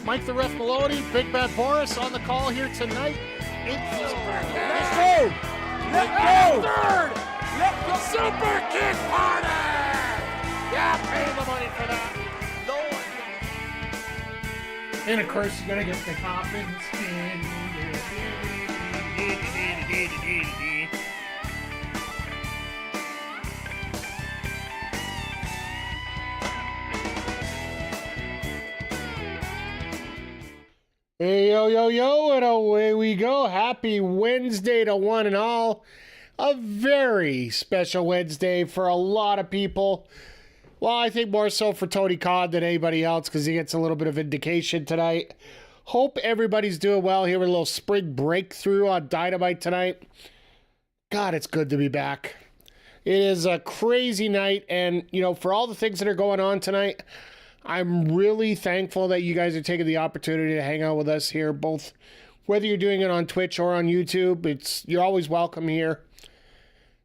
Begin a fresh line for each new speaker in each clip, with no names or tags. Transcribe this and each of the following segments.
Mike the Ref Maloney, Big Bad Boris on the call here tonight.
Let's go!
Third! The Super Kick Party! Yeah, pay the money for that. No one. And of course, you're going to get the coffin spin. Hey, yo, yo, yo, and away we go. Happy Wednesday to one and all. A very special Wednesday for a lot of people. Well, I think more so for Tony Khan than anybody else because he gets a little bit of vindication tonight. Hope everybody's doing well here with a little spring breakthrough on Dynamite tonight. God, it's good to be back. It is a crazy night, and, you know, for all the things that are going on tonight, I'm really thankful that you guys are taking the opportunity to hang out with us here, both whether you're doing it on Twitch or on YouTube. You're always welcome here.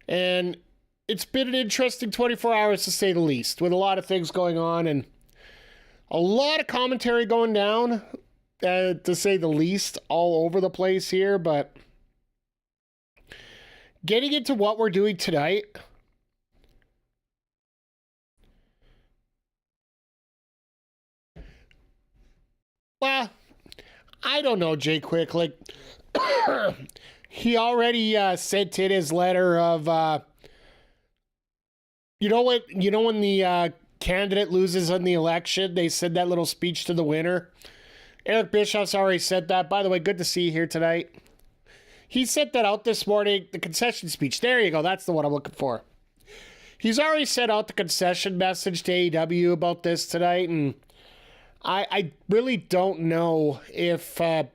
And it's been an interesting 24 hours to say the least, with a lot of things going on and a lot of commentary going down, to say the least, all over the place here. But getting into what we're doing tonight, well, I don't know, Jay Quick. Like, he already sent in his letter of, you know what? You know when the candidate loses in the election, they send that little speech to the winner. Eric Bischoff's already said that. By the way, good to see you here tonight. He sent that out this morning, the concession speech. There you go. That's the one I'm looking for. He's already sent out the concession message to AEW about this tonight, and I really don't know if, like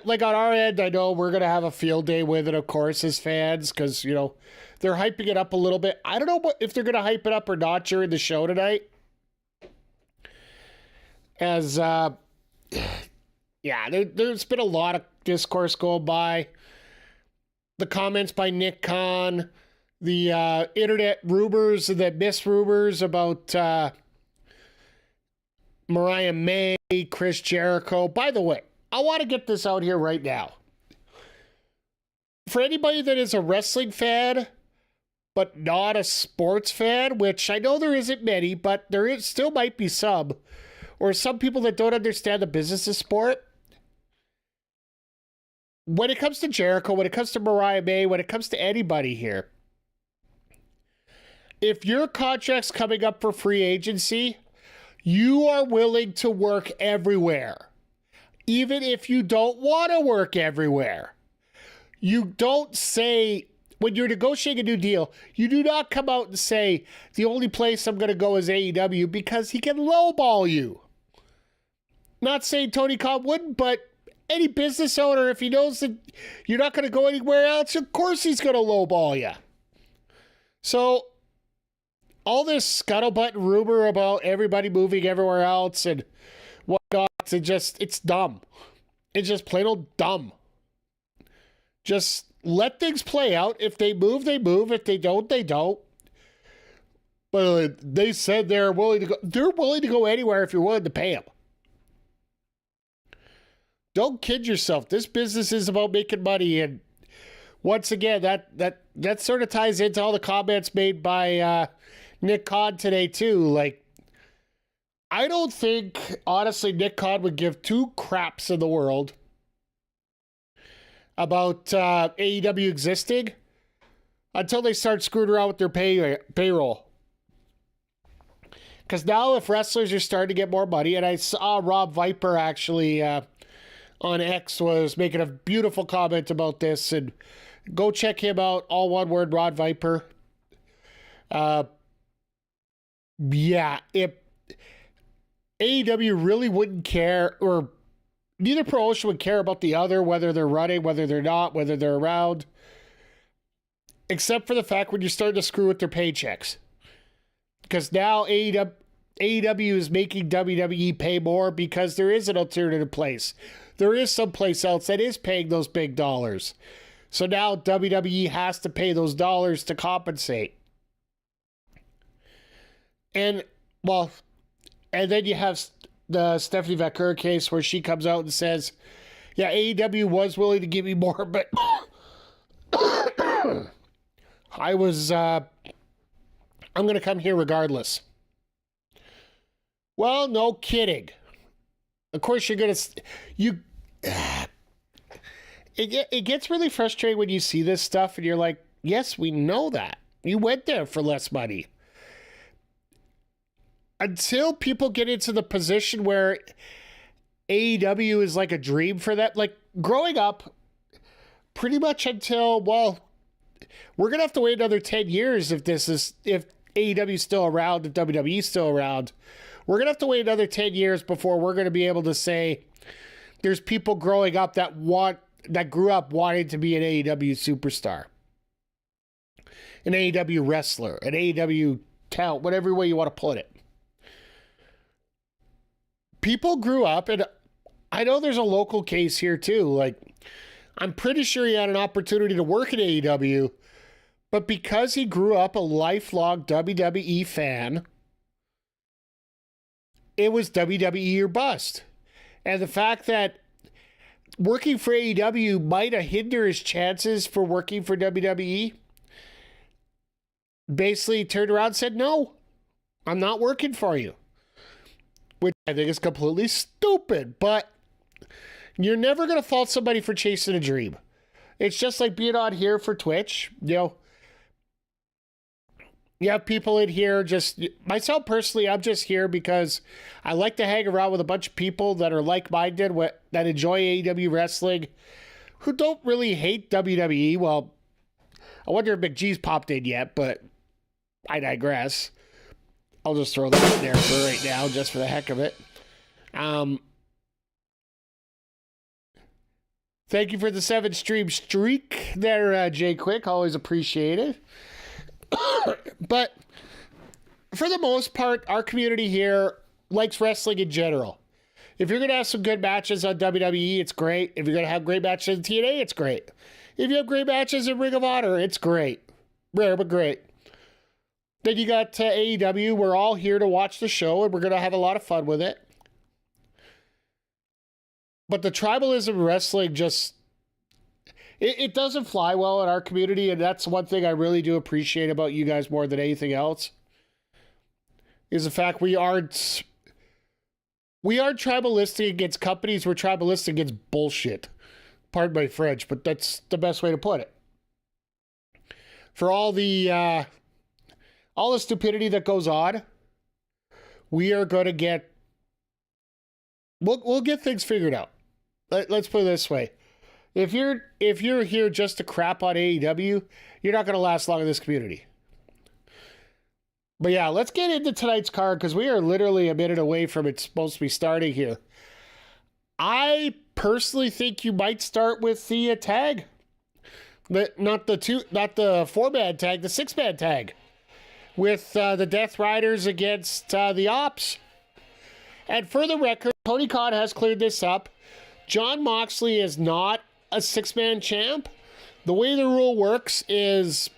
on our end, I know we're going to have a field day with it, of course, as fans, because, you know, they're hyping it up a little bit. I don't know if they're going to hype it up or not during the show tonight. As, yeah, there's been a lot of discourse going by. The comments by Nick Khan, the internet rumors, the misrumors about Mariah May, Chris Jericho. By the way, I want to get this out here right now. For anybody that is a wrestling fan, but not a sports fan, which I know there isn't many, but still might be some, or some people that don't understand the business of sport. When it comes to Jericho, when it comes to Mariah May, when it comes to anybody here, if your contract's coming up for free agency, you are willing to work everywhere, even if you don't want to work everywhere. You don't say, when you're negotiating a new deal, you do not come out and say, the only place I'm going to go is AEW, because he can lowball you. Not saying Tony Khan wouldn't, but any business owner, if he knows that you're not going to go anywhere else, of course he's going to lowball you. So, all this scuttlebutt rumor about everybody moving everywhere else and whatnot, it's dumb. It's just plain old dumb. Just let things play out. If they move, they move. If they don't, they don't. But they said they're willing to go. They're willing to go anywhere if you're willing to pay them. Don't kid yourself. This business is about making money, and once again, that sort of ties into all the comments made by Nick Khan today too. Like, I don't think, honestly, Nick Khan would give two craps in the world about AEW existing until they start screwing around with their payroll. Because now if wrestlers are starting to get more money, and I saw Rob Viper actually on X was making a beautiful comment about this, and go check him out, all one word, Rod Viper. Yeah, if AEW really wouldn't care, or neither promotion would care about the other, whether they're running, whether they're not, whether they're around, except for the fact when you're starting to screw with their paychecks. Because now AEW is making WWE pay more because there is an alternative place. There is someplace else that is paying those big dollars. So now WWE has to pay those dollars to compensate. And, well, and then you have the Stephanie Vaquer case where she comes out and says, yeah, AEW was willing to give me more, but I was, I'm going to come here regardless. Well, no kidding. Of course, you're going to, it gets really frustrating when you see this stuff and you're like, yes, we know that. You went there for less money. Until people get into the position where AEW is like a dream for that, like growing up, pretty much until, well, we're going to have to wait another 10 years if AEW is still around, if WWE is still around. We're going to have to wait another 10 years before we're going to be able to say there's people growing up that grew up wanting to be an AEW superstar, an AEW wrestler, an AEW talent, whatever way you want to put it. People grew up, and I know there's a local case here too. Like, I'm pretty sure he had an opportunity to work at AEW, but because he grew up a lifelong WWE fan, it was WWE or bust. And the fact that working for AEW might have hindered his chances for working for WWE, basically turned around and said, no, I'm not working for you. Which I think is completely stupid, but you're never going to fault somebody for chasing a dream. It's just like being on here for Twitch. You know, you have people in here, just myself personally, I'm just here because I like to hang around with a bunch of people that are like-minded, that enjoy AEW wrestling, who don't really hate WWE. Well, I wonder if McGee's popped in yet, but I digress. I'll just throw that in there for right now, just for the heck of it. Thank you for the 7-stream streak there, Jay Quick. Always appreciate it. But for the most part, our community here likes wrestling in general. If you're going to have some good matches on WWE, it's great. If you're going to have great matches in TNA, it's great. If you have great matches in Ring of Honor, it's great. Rare, but great. Then you got AEW. We're all here to watch the show, and we're going to have a lot of fun with it. But the tribalism wrestling just... It doesn't fly well in our community, and that's one thing I really do appreciate about you guys more than anything else, is the fact we aren't tribalistic against companies. We're tribalistic against bullshit. Pardon my French, but that's the best way to put it. For all the stupidity that goes on, we are going to get... We'll get things figured out. Let's put it this way. If you're here just to crap on AEW, you're not going to last long in this community. But yeah, let's get into tonight's card because we are literally a minute away from it supposed to be starting here. I personally think you might start with the tag. Not the 4-man tag, the 6-man tag. With the Death Riders against the Opps. And for the record, Tony Khan has cleared this up. Jon Moxley is not a 6-man champ. The way the rule works is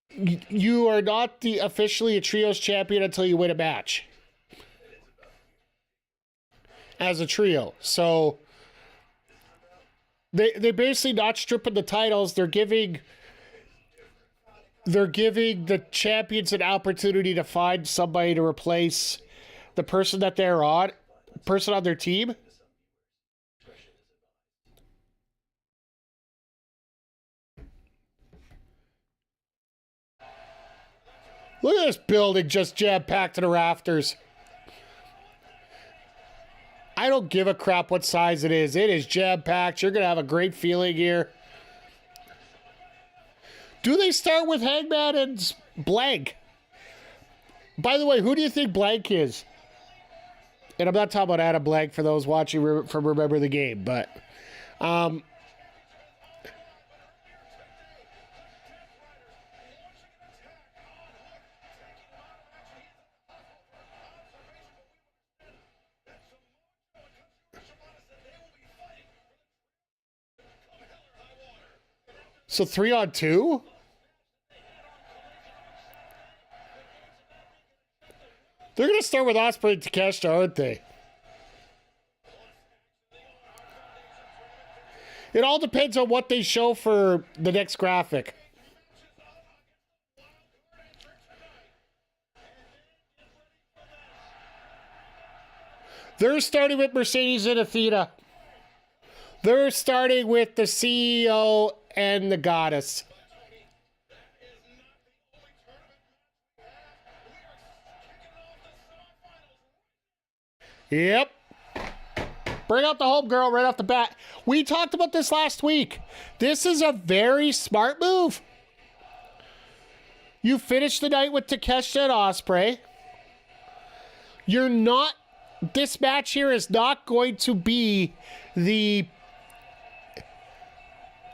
you are not officially a trios champion until you win a match as a trio. So they basically not stripping the titles. They're giving the champions an opportunity to find somebody to replace the person that they're on, person on their team. Look at this building just jam-packed to the rafters. I don't give a crap what size it is. It is jam-packed. You're going to have a great feeling here. Do they start with Hangman and Blank? By the way, who do you think Blank is? And I'm not talking about Adam Blank for those watching from Remember the Game, but... So 3-on-2? They're going to start with Ospreay and Takeshita, aren't they? It all depends on what they show for the next graphic. They're starting with Mercedes and Athena. They're starting with the CEO and the goddess. Yep. Bring out the home girl right off the bat. We talked about this last week. This is a very smart move. You finish the night with Takeshita and Ospreay. You're not... This match here is not going to be the...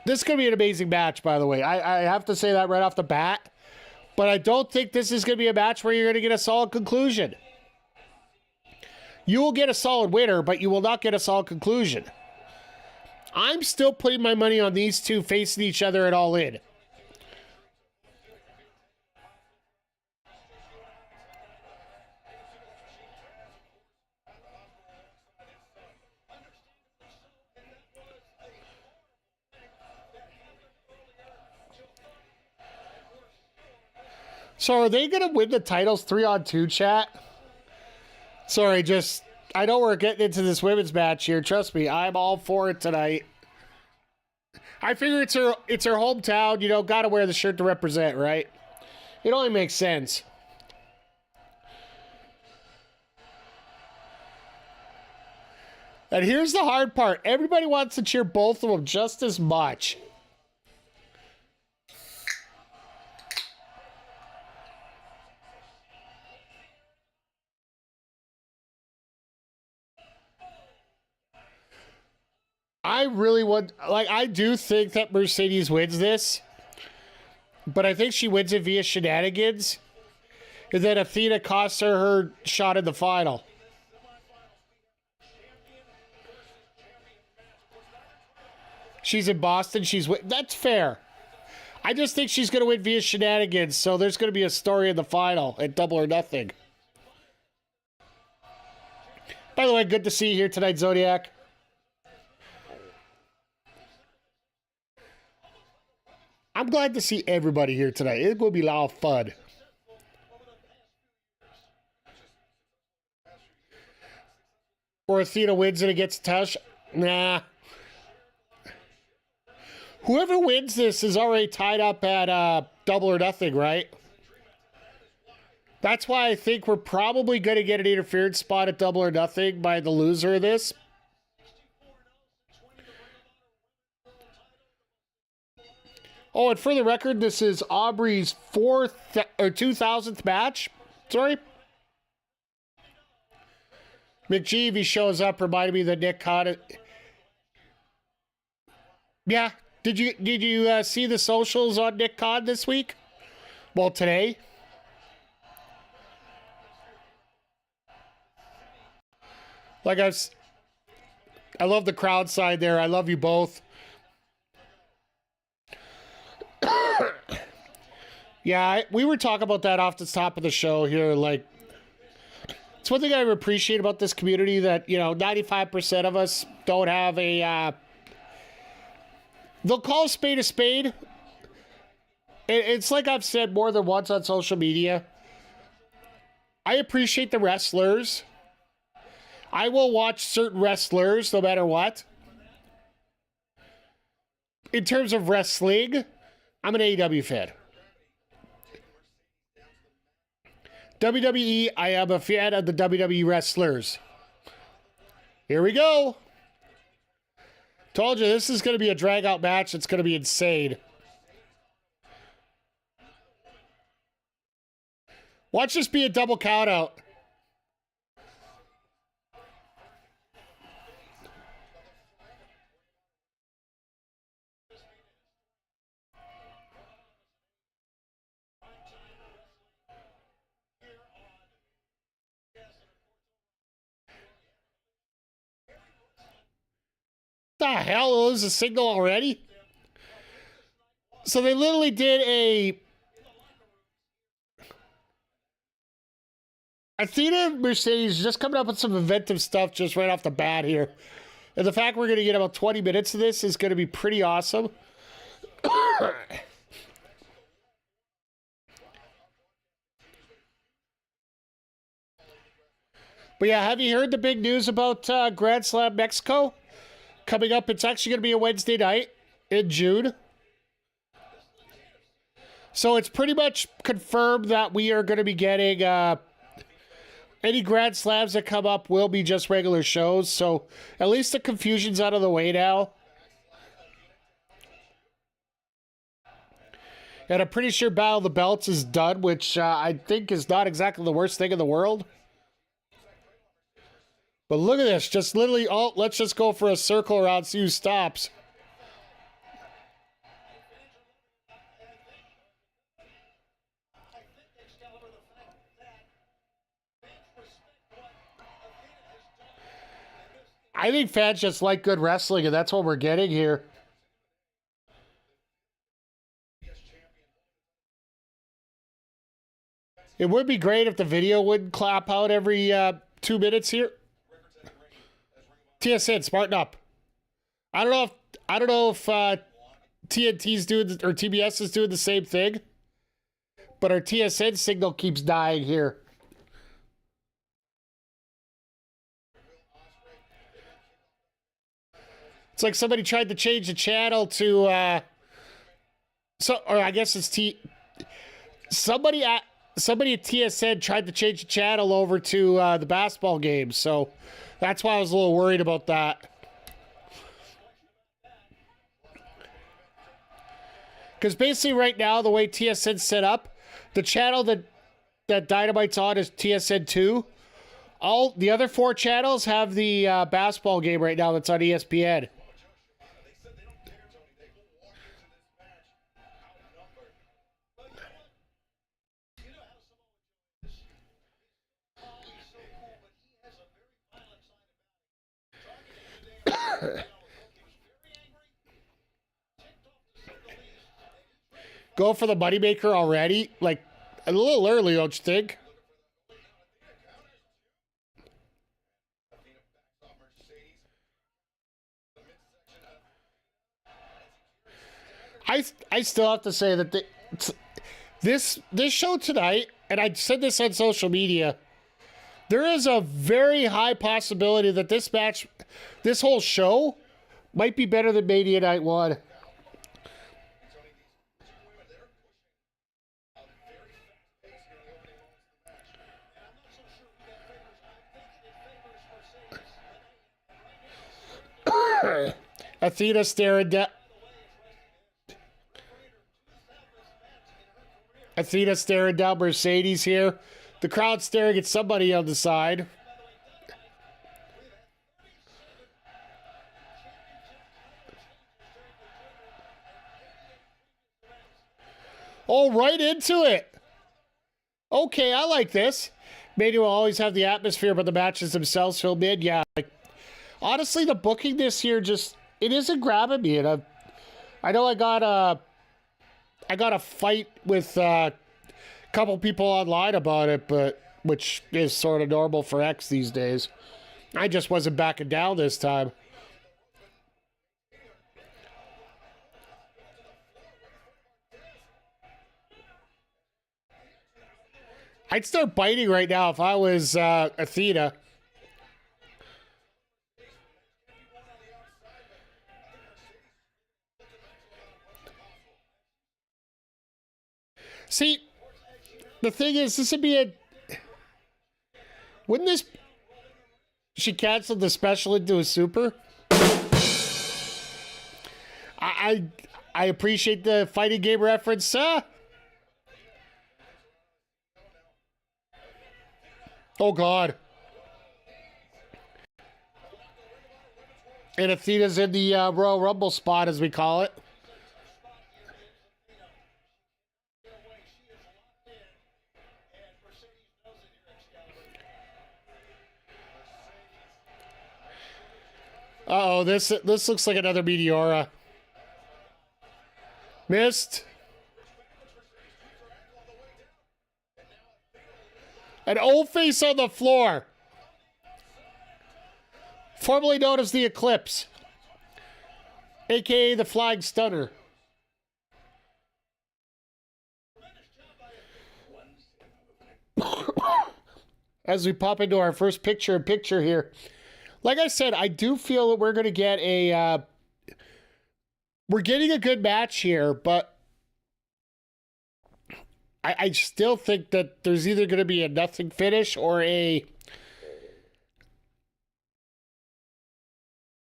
This is going to be an amazing match, by the way. I have to say that right off the bat. But I don't think this is going to be a match where you're going to get a solid conclusion. You will get a solid winner, but you will not get a solid conclusion. I'm still putting my money on these two facing each other at All In. So are they going to win the titles 3-on-2, chat? Sorry, I know we're getting into this women's match here. Trust me, I'm all for it tonight. I figure it's her hometown, you know, gotta wear the shirt to represent, right? It only makes sense. And here's the hard part. Everybody wants to cheer both of them just as much. I really would, like, I do think that Mercedes wins this, but I think she wins it via shenanigans, and then Athena costs her shot in the final. She's in Boston, that's fair. I just think she's going to win via shenanigans, so there's going to be a story in the final at Double or Nothing. By the way, good to see you here tonight, Zodiac. I'm glad to see everybody here tonight. It's going to be a lot of fun. Or Athena wins and it gets a touch. Nah. Whoever wins this is already tied up at Double or Nothing, right? That's why I think we're probably going to get an interference spot at Double or Nothing by the loser of this. Oh, and for the record, this is Aubrey's 2000th match. Sorry. McGeevy shows up, reminded me that Nick caught it. Yeah. Did you see the socials on Nick Khan this week? Well, today. Like I love the crowd side there. I love you both. Yeah, we were talking about that off the top of the show here. Like, it's one thing I appreciate about this community that, you know, 95% of us don't have a, they'll call a spade a spade. It's like I've said more than once on social media. I appreciate the wrestlers. I will watch certain wrestlers no matter what. In terms of wrestling, I'm an AEW fan. WWE, I am a fan of the WWE wrestlers. Here we go. Told you, this is going to be a drag-out match. It's going to be insane. Watch this be a double count-out. The hell is a signal already? So they literally did a Athena Mercedes just coming up with some inventive stuff just right off the bat here. And the fact we're going to get about 20 minutes of this is going to be pretty awesome. But yeah, have you heard the big news about Grand Slam Mexico? Coming up, it's actually going to be a Wednesday night in June. So it's pretty much confirmed that we are going to be getting any Grand Slams that come up will be just regular shows. So at least the confusion's out of the way now. And I'm pretty sure Battle of the Belts is done, which I think is not exactly the worst thing in the world. But look at this. Just literally, let's just go for a circle around, see who stops. I think fans just like good wrestling, and that's what we're getting here. It would be great if the video would clap out every 2 minutes here. TSN, smarten up. I don't know if TNT's doing or TBS is doing the same thing, but our TSN signal keeps dying here. It's like somebody tried to change the channel to or I guess it's somebody at TSN tried to change the channel over to the basketball game, so that's why I was a little worried about that. Because basically right now, the way TSN's set up, the channel that Dynamite's on is TSN 2. All the other 4 channels have the basketball game right now that's on ESPN. Go for the moneymaker already? Like, a little early, don't you think? I still have to say that this show tonight, and I said this on social media, there is a very high possibility that this match, this whole show, might be better than Mania Night 1. Athena staring down. Athena staring down Mercedes here. The crowd staring at somebody on the side. Oh, right into it. Okay, I like this. Maybe we'll always have the atmosphere, but the matches themselves feel mid. Yeah, like, honestly, the booking this year just, it isn't grabbing me. And I know I got a fight with a couple people online about it, but which is sort of normal for X these days. I just wasn't backing down this time. I'd start biting right now if I was Athena. See, the thing is, this would be a... Wouldn't this... She canceled the special into a super? I appreciate the fighting game reference, Oh, God. And Athena's in the Royal Rumble spot, as we call it. Uh-oh, this looks like another Meteora. Missed. An old face on the floor. Formerly known as the Eclipse. AKA the Flying Stunner. As we pop into our first picture-in-picture here. Like I said, I do feel that we're going to get a... we're getting a good match here, but I still think that there's either going to be a nothing finish or a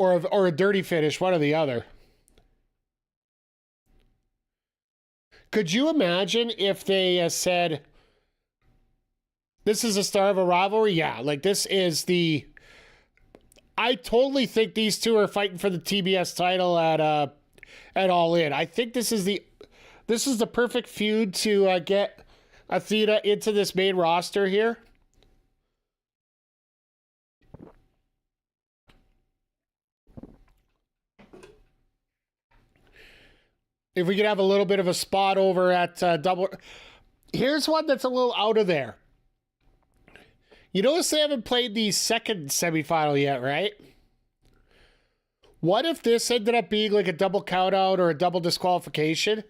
dirty finish, one or the other. Could you imagine if they said, this is the start of a rivalry? Yeah, like this is the... I totally think these two are fighting for the TBS title at All In. I think this is the perfect feud to get Athena into this main roster here. If we could have a little bit of a spot over at Double... Here's one that's a little out of there. You notice they haven't played the second semifinal yet, right? What if this ended up being like a double countout or a double disqualification?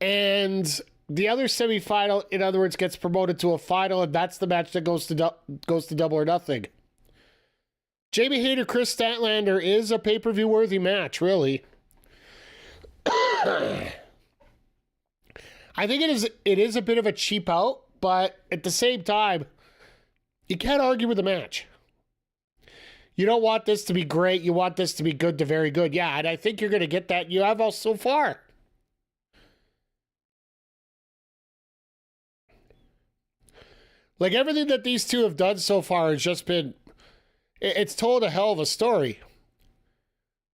And the other semifinal, in other words, gets promoted to a final, and that's the match that goes to Double or Nothing. Jamie Hayter, Chris Statlander is a pay-per-view worthy match, really. I think it is a bit of a cheap out, but at the same time, you can't argue with the match. You don't want this to be great. You want this to be good to very good. Yeah, and I think you're going to get that. You have all so far. Like, everything that these two have done so far has just been... It's told a hell of a story.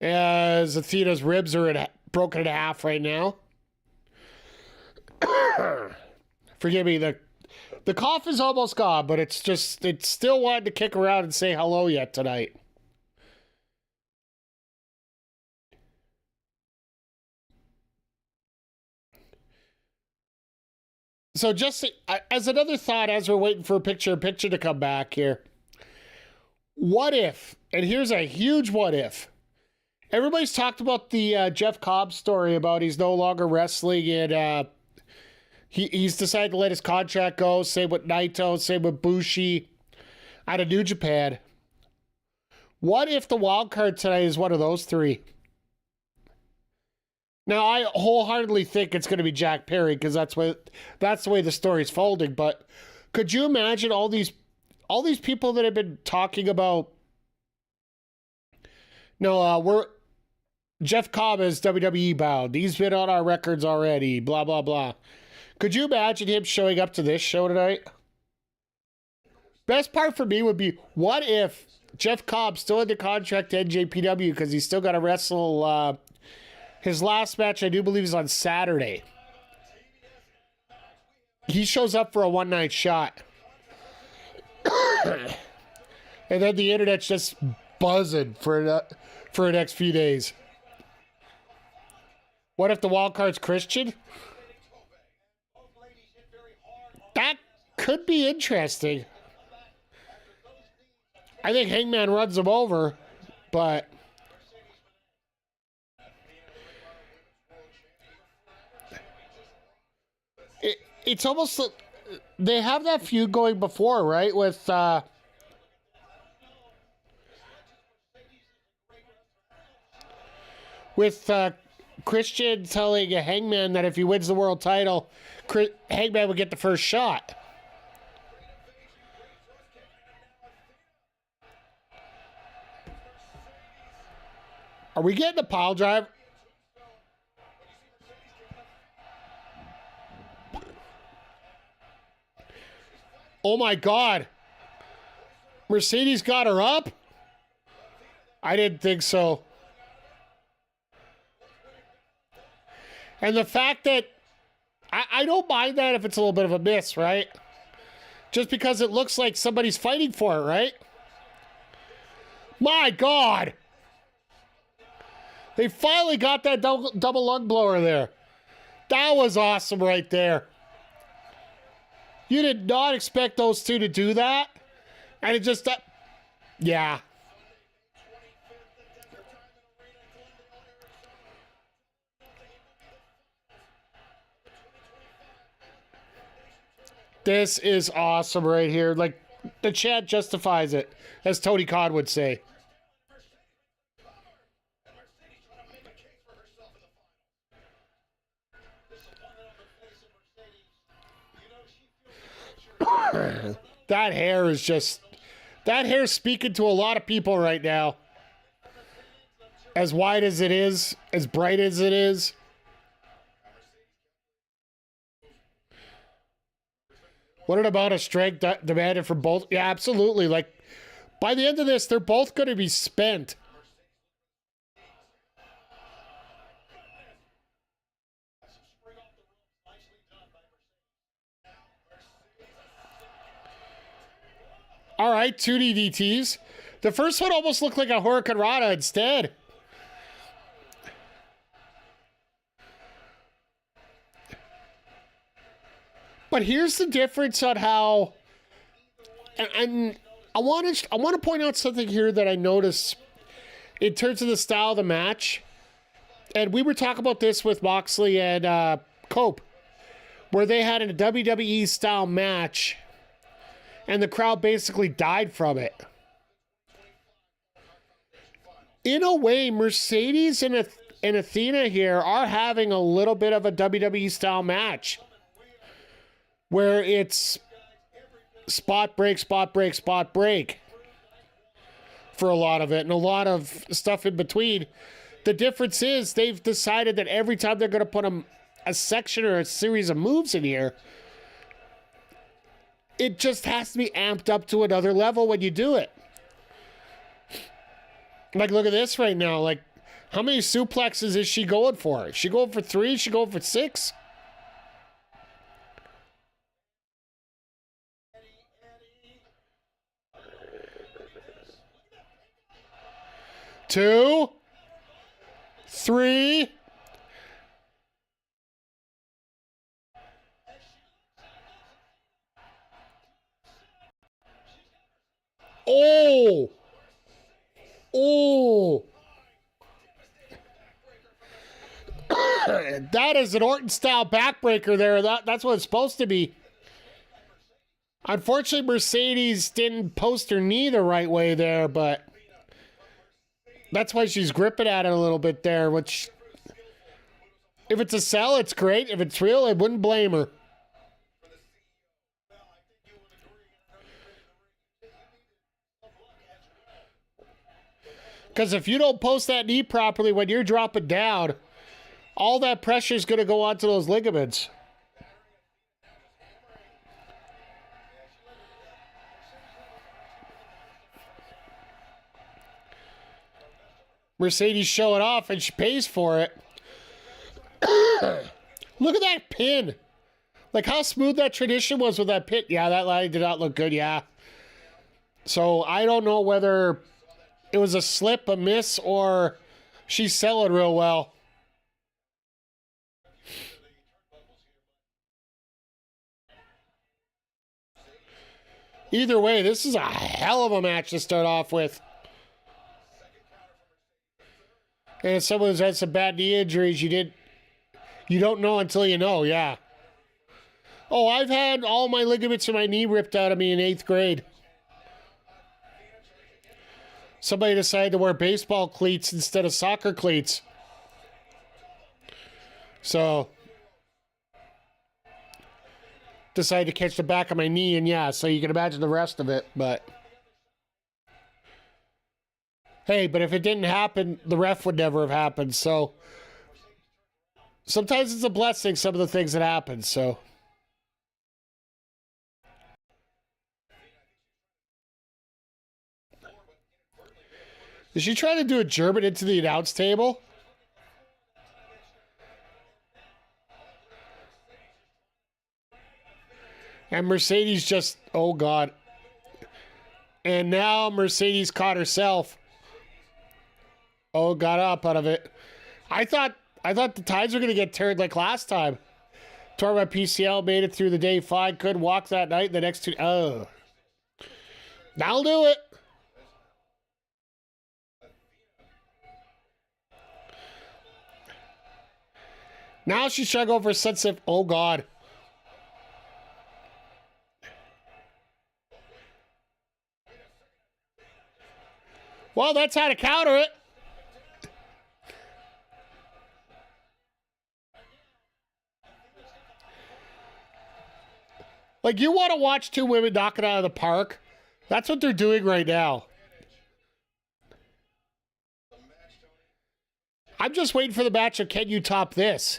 As Athena's ribs are broken in half right now. Forgive me, the cough is almost gone, but it's still wanting to kick around and say hello yet tonight. So just as another thought, as we're waiting for a picture-in-picture to come back here, what if, and here's a huge what if, everybody's talked about the Jeff Cobb story about he's no longer wrestling and he's decided to let his contract go, same with Naito, same with Bushi out of New Japan. What if the wild card tonight is one of those three? Now, I wholeheartedly think it's going to be Jack Perry because that's the way the story's folding. But could you imagine all these people that have been talking about? No, Jeff Cobb is WWE bound. He's been on our records already. Blah blah blah. Could you imagine him showing up to this show tonight? Best part for me would be, what if Jeff Cobb still under contract to NJPW because he's still got to wrestle his last match, I do believe, is on Saturday. He shows up for a one-night shot. And then the internet's just buzzing for the next few days. What if the wild card's Christian? That could be interesting. I think Hangman runs him over, but it's almost, they have that feud going before, right? With Christian telling Hangman that if he wins the world title, Hangman would get the first shot. Are we getting a pile drive? Oh my God. Mercedes got her up? I didn't think so. And the fact that I don't mind that if it's a little bit of a miss, right? Just because it looks like somebody's fighting for it, right? My God. They finally got that double lung blower there. That was awesome right there. You did not expect those two to do that. And it just, yeah. This is awesome right here. Like, the chat justifies it, as Tony Khan would say. That hair is just... That hair's speaking to a lot of people right now. As wide as it is, as bright as it is. What an amount of strength demanded from both. Yeah, absolutely. Like, by the end of this, they're both going to be spent. All right, 2 DDTs. The first one almost looked like a Hurricane Rana instead. But here's the difference on how, and I want to point out something here that I noticed in terms of the style of the match. And we were talking about this with Moxley and Cope, where they had a WWE style match, and the crowd basically died from it. In a way, Mercedes and Athena here are having a little bit of a WWE style match, where it's spot break, spot break, spot break for a lot of it, and a lot of stuff in between. The difference is they've decided that every time they're going to put a section or a series of moves in here, it just has to be amped up to another level when you do it. Like, look at this right now. Like, how many suplexes is she going for? Is she going for 3? Is she going for 6? Two, 3. Oh! Oh! That is an Orton-style backbreaker there. That's what it's supposed to be. Unfortunately, Mercedes didn't post her knee the right way there, but that's why she's gripping at it a little bit there, which, if it's a sell, it's great. If it's real, I wouldn't blame her. Because if you don't post that knee properly when you're dropping down, all that pressure is going to go onto those ligaments. Mercedes showing off, and she pays for it. Look at that pin. Like, how smooth that tradition was with that pin. Yeah, that line did not look good, yeah. So, I don't know whether it was a slip, a miss, or she's selling real well. Either way, this is a hell of a match to start off with. And if someone who's had some bad knee injuries, you don't know until you know, yeah. Oh, I've had all my ligaments in my knee ripped out of me in 8th grade. Somebody decided to wear baseball cleats instead of soccer cleats. So, decided to catch the back of my knee, and yeah, so you can imagine the rest of it, but hey, but if it didn't happen, the ref would never have happened, so sometimes it's a blessing, some of the things that happen, so. Is she trying to do a German into the announce table? And Mercedes just, oh God. And now Mercedes caught herself. Oh, got up out of it. I thought the tides were going to get turned like last time. Tore my PCL, made it through the day fine. Couldn't walk that night. The next 2... Oh. That'll do it. Now she's trying to go for a sunset. Oh, God. Well, that's how to counter it. Like, you want to watch two women knock it out of the park? That's what they're doing right now. I'm just waiting for the match of can you top this?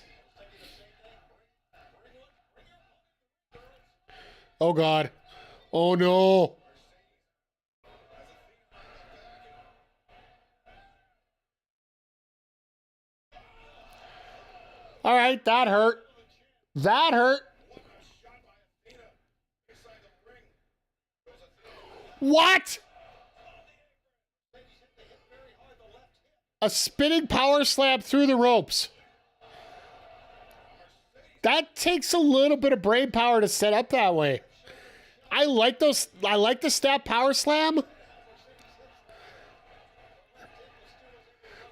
Oh, God. Oh, no. All right, that hurt. That hurt. What? A spinning power slam through the ropes. That takes a little bit of brain power to set up that way. I like those. I like the snap power slam.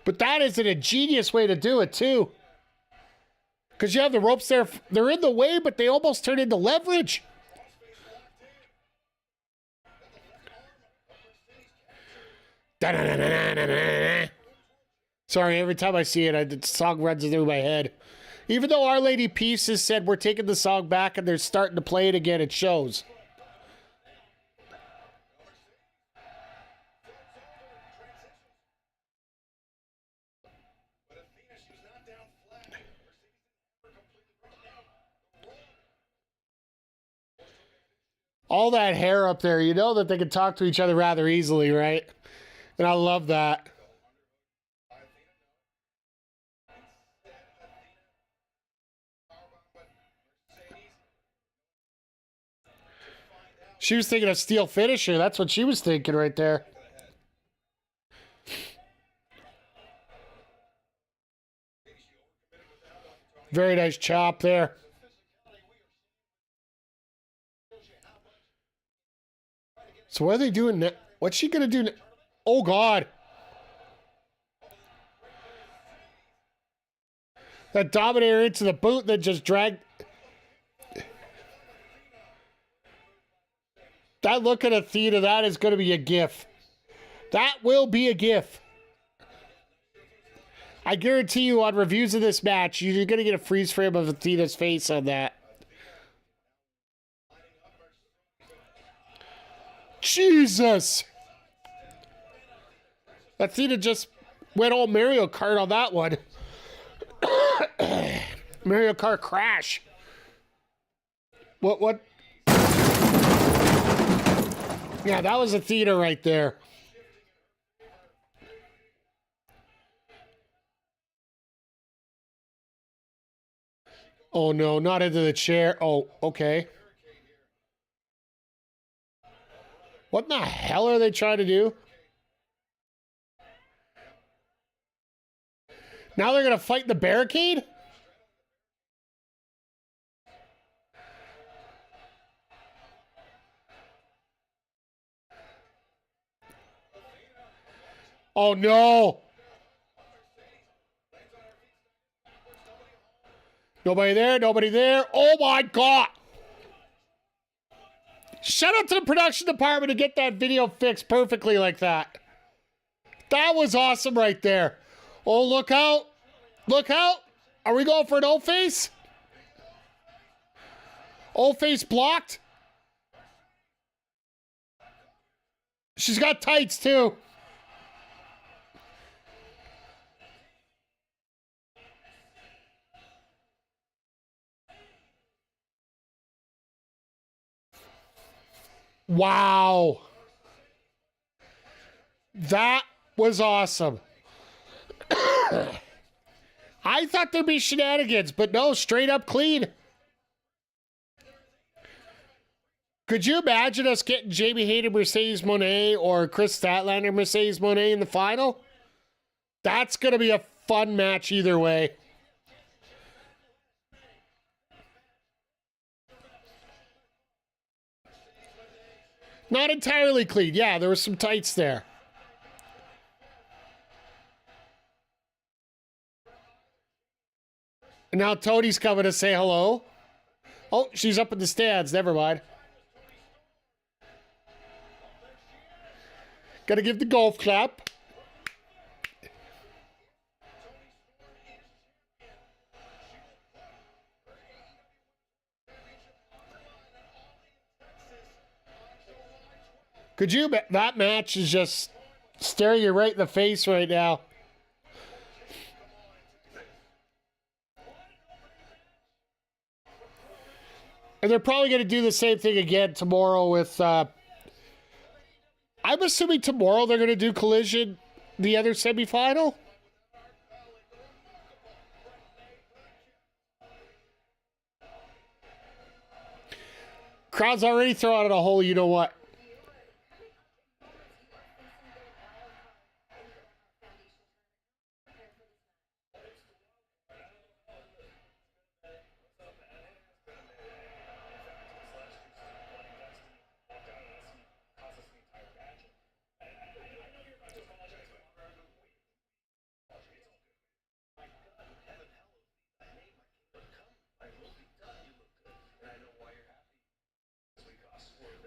But that is an ingenious way to do it, too. Because you have the ropes there. They're in the way, but they almost turn into leverage. Sorry, every time I see it, the song runs through my head. Even though Our Lady Peace has said we're taking the song back and they're starting to play it again, it shows. All that hair up there, you know that they can talk to each other rather easily, right? And I love that. She was thinking of steel finisher. That's what she was thinking right there. Very nice chop there. So what are they doing now? What's she going to do now? Oh, God. That Dominator into the boot that just dragged. That look at Athena, that is going to be a gif. That will be a gif. I guarantee you on reviews of this match, you're going to get a freeze frame of Athena's face on that. Jesus! Athena just went all Mario Kart on that one. Mario Kart Crash. What? Yeah, that was Athena right there. Oh, no, not into the chair. Oh, okay. What in the hell are they trying to do? Now they're going to fight the barricade? Oh, no. Nobody there, nobody there. Oh, my God. Shout out to the production department to get that video fixed perfectly like that. That was awesome right there. Oh, look out. Look out. Are we going for an O-face? O-face blocked. She's got tights, too. Wow. That was awesome. I thought there'd be shenanigans, but no, straight up clean. Could you imagine us getting Jamie Hayter, Mercedes Mone, or Chris Statlander, Mercedes Mone in the final? That's going to be a fun match either way. Not entirely clean. Yeah, there was some tights there. And now Tony's coming to say hello. Oh, she's up in the stands. Never mind. Gotta give the golf clap. Could you, that match is just staring you right in the face right now. And they're probably going to do the same thing again tomorrow with, I'm assuming tomorrow they're going to do Collision, the other semifinal. Crowd's already throwing out a whole, you know what?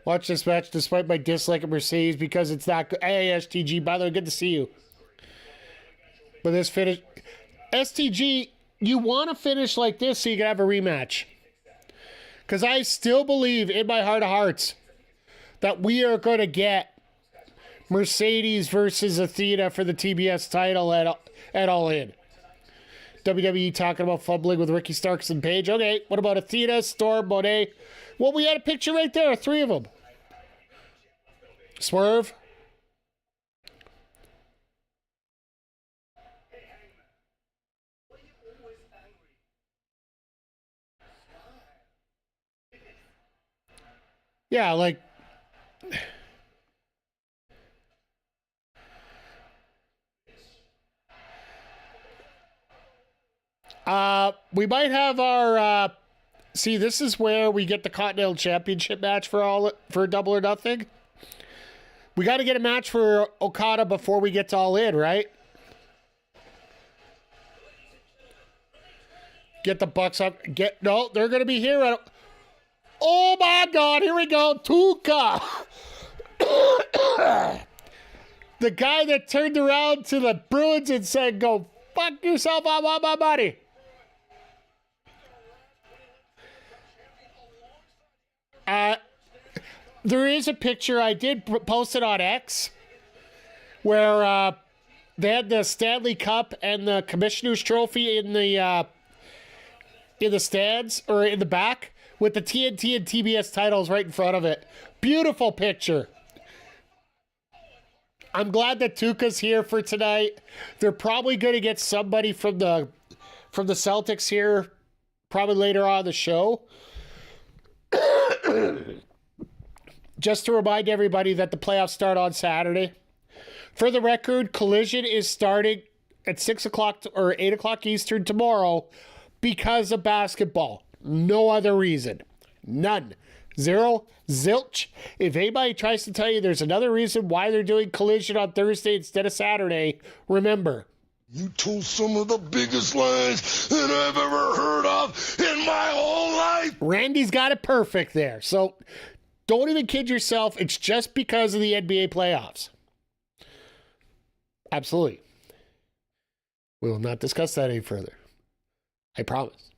Watch this match despite my dislike of Mercedes because it's not good. Hey, STG, by the way, good to see you. But this finish... STG, you want to finish like this so you can have a rematch. Because I still believe in my heart of hearts that we are going to get Mercedes versus Athena for the TBS title at All In. WWE talking about fumbling with Ricky Starks and Paige. Okay, what about Athena, Storm, Mone? Well, we had a picture right there, 3 of them. Swerve. Yeah, like... we might have our... See, this is where we get the Continental Championship match for Double or Nothing. We got to get a match for Okada before we get to All In, right? Get the Bucks up. No, they're going to be here. Oh my God, here we go. Tuka. The guy that turned around to the Bruins and said, go fuck yourself, I want my money. There is a picture, I did post it on X, where they had the Stanley Cup and the Commissioner's Trophy in the stands, or in the back, with the TNT and TBS titles right in front of it. Beautiful picture. I'm glad that Tuka's here for tonight. They're probably going to get somebody from the Celtics here, probably later on in the show. Just to remind everybody that the playoffs start on Saturday. For the record, Collision is starting at 6 o'clock or 8 o'clock Eastern tomorrow because of basketball. No other reason. None. Zero. Zilch. If anybody tries to tell you there's another reason why they're doing Collision on Thursday instead of Saturday, remember.
You told some of the biggest lies that I've ever heard of in my whole life.
Randy's got it perfect there. So don't even kid yourself. It's just because of the NBA playoffs. Absolutely. We will not discuss that any further. I promise.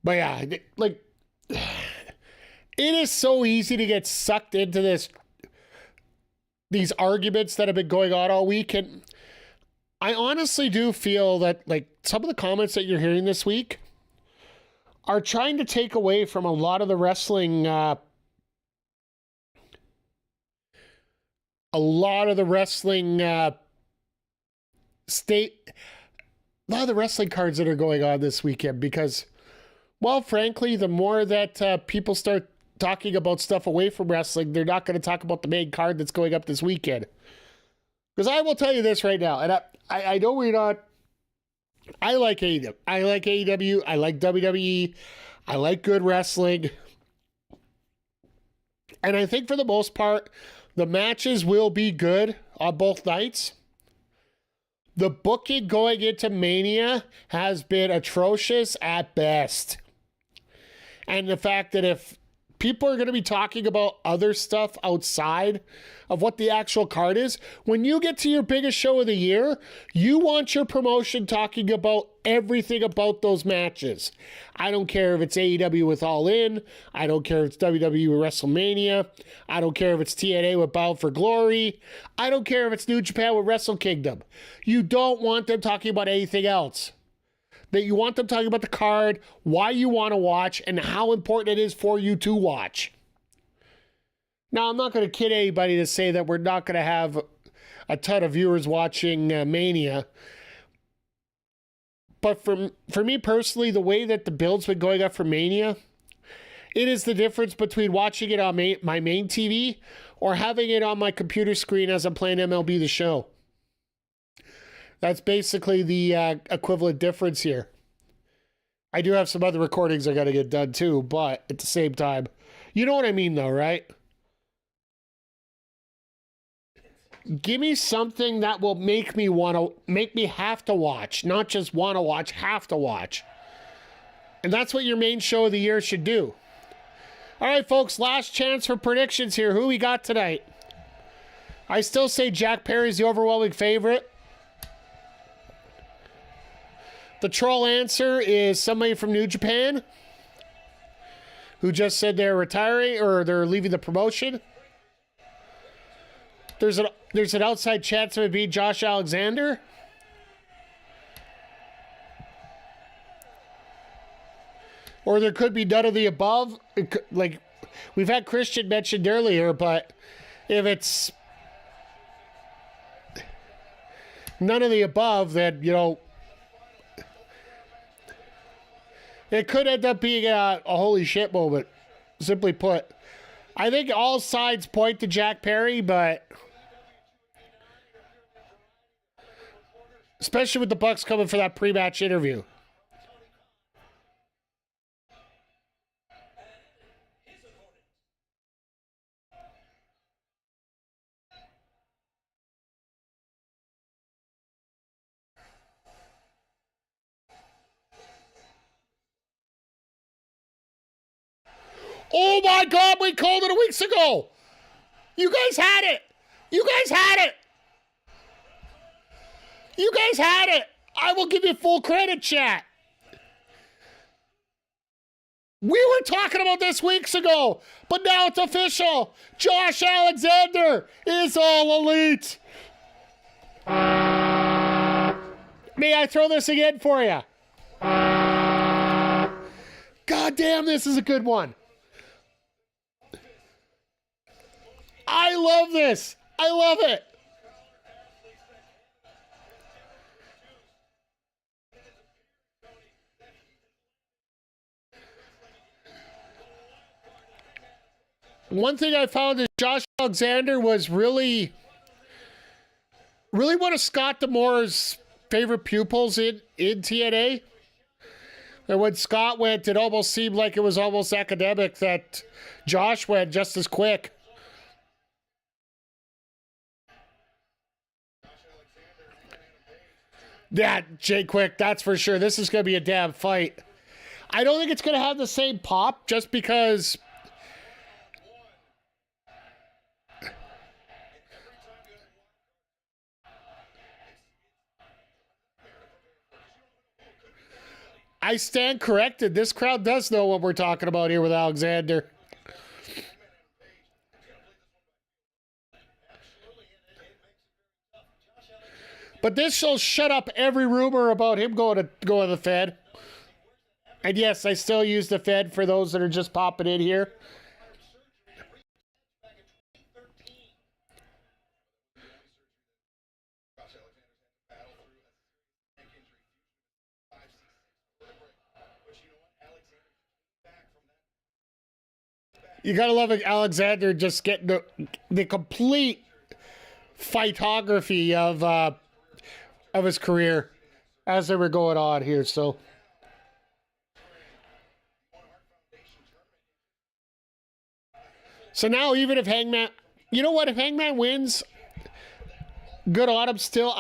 But yeah, like, it is so easy to get sucked into these arguments that have been going on all week. And I honestly do feel that, like, some of the comments that you're hearing this week are trying to take away from a lot of the wrestling, cards that are going on this weekend, because, well, frankly, the more that people start talking about stuff away from wrestling, they're not going to talk about the main card that's going up this weekend. Because I will tell you this right now, and I know we're not... I like AEW. I like AEW. I like WWE. I like good wrestling. And I think for the most part, the matches will be good on both nights. The booking going into Mania has been atrocious at best. And the fact that if people are going to be talking about other stuff outside of what the actual card is, when you get to your biggest show of the year, you want your promotion talking about everything about those matches. I don't care if it's AEW with All In. I don't care if it's WWE with WrestleMania. I don't care if it's TNA with Bound for Glory. I don't care if it's New Japan with Wrestle Kingdom. You don't want them talking about anything else. That you want them talking about the card, why you want to watch, and how important it is for you to watch. Now, I'm not going to kid anybody to say that we're not going to have a ton of viewers watching Mania. But for me personally, the way that the build's been going up for Mania, it is the difference between watching it on my main TV or having it on my computer screen as I'm playing MLB The Show. That's basically the equivalent difference here. I do have some other recordings I got to get done too, but at the same time, you know what I mean though, right? Give me something that will make me have to watch, not just want to watch, have to watch. And that's what your main show of the year should do. All right, folks, last chance for predictions here. Who we got tonight? I still say Jack Perry's the overwhelming favorite. The troll answer is somebody from New Japan who just said they're retiring or they're leaving the promotion. There's an outside chance of it being Josh Alexander. Or there could be none of the above. Like we've had Christian mentioned earlier, but if it's none of the above, then, you know, it could end up being a holy shit moment, simply put. I think all sides point to Jack Perry, but especially with the Bucks coming for that pre-match interview. Oh my God, we called it a weeks ago. You guys had it. You guys had it. You guys had it. I will give you full credit, chat. We were talking about this weeks ago, but now it's official. Josh Alexander is all elite. May I throw this again for you? God damn, this is a good one. I love this. I love it. One thing I found is Josh Alexander was really one of Scott D'Amore's favorite pupils in TNA. And when Scott went, it almost seemed like it was almost academic that Josh went just as quick. Yeah, Jay Quick, that's for sure. This is going to be a damn fight. I don't think it's going to have the same pop just because I stand corrected. This crowd does know what we're talking about here with Alexander. But this will shut up every rumor about him going to the Fed. And yes, I still use the Fed for those that are just popping in here. You gotta love it, Alexander just getting the complete photography of his career as they were going on here. So So now even if Hangman... You know what? If Hangman wins, good on him still.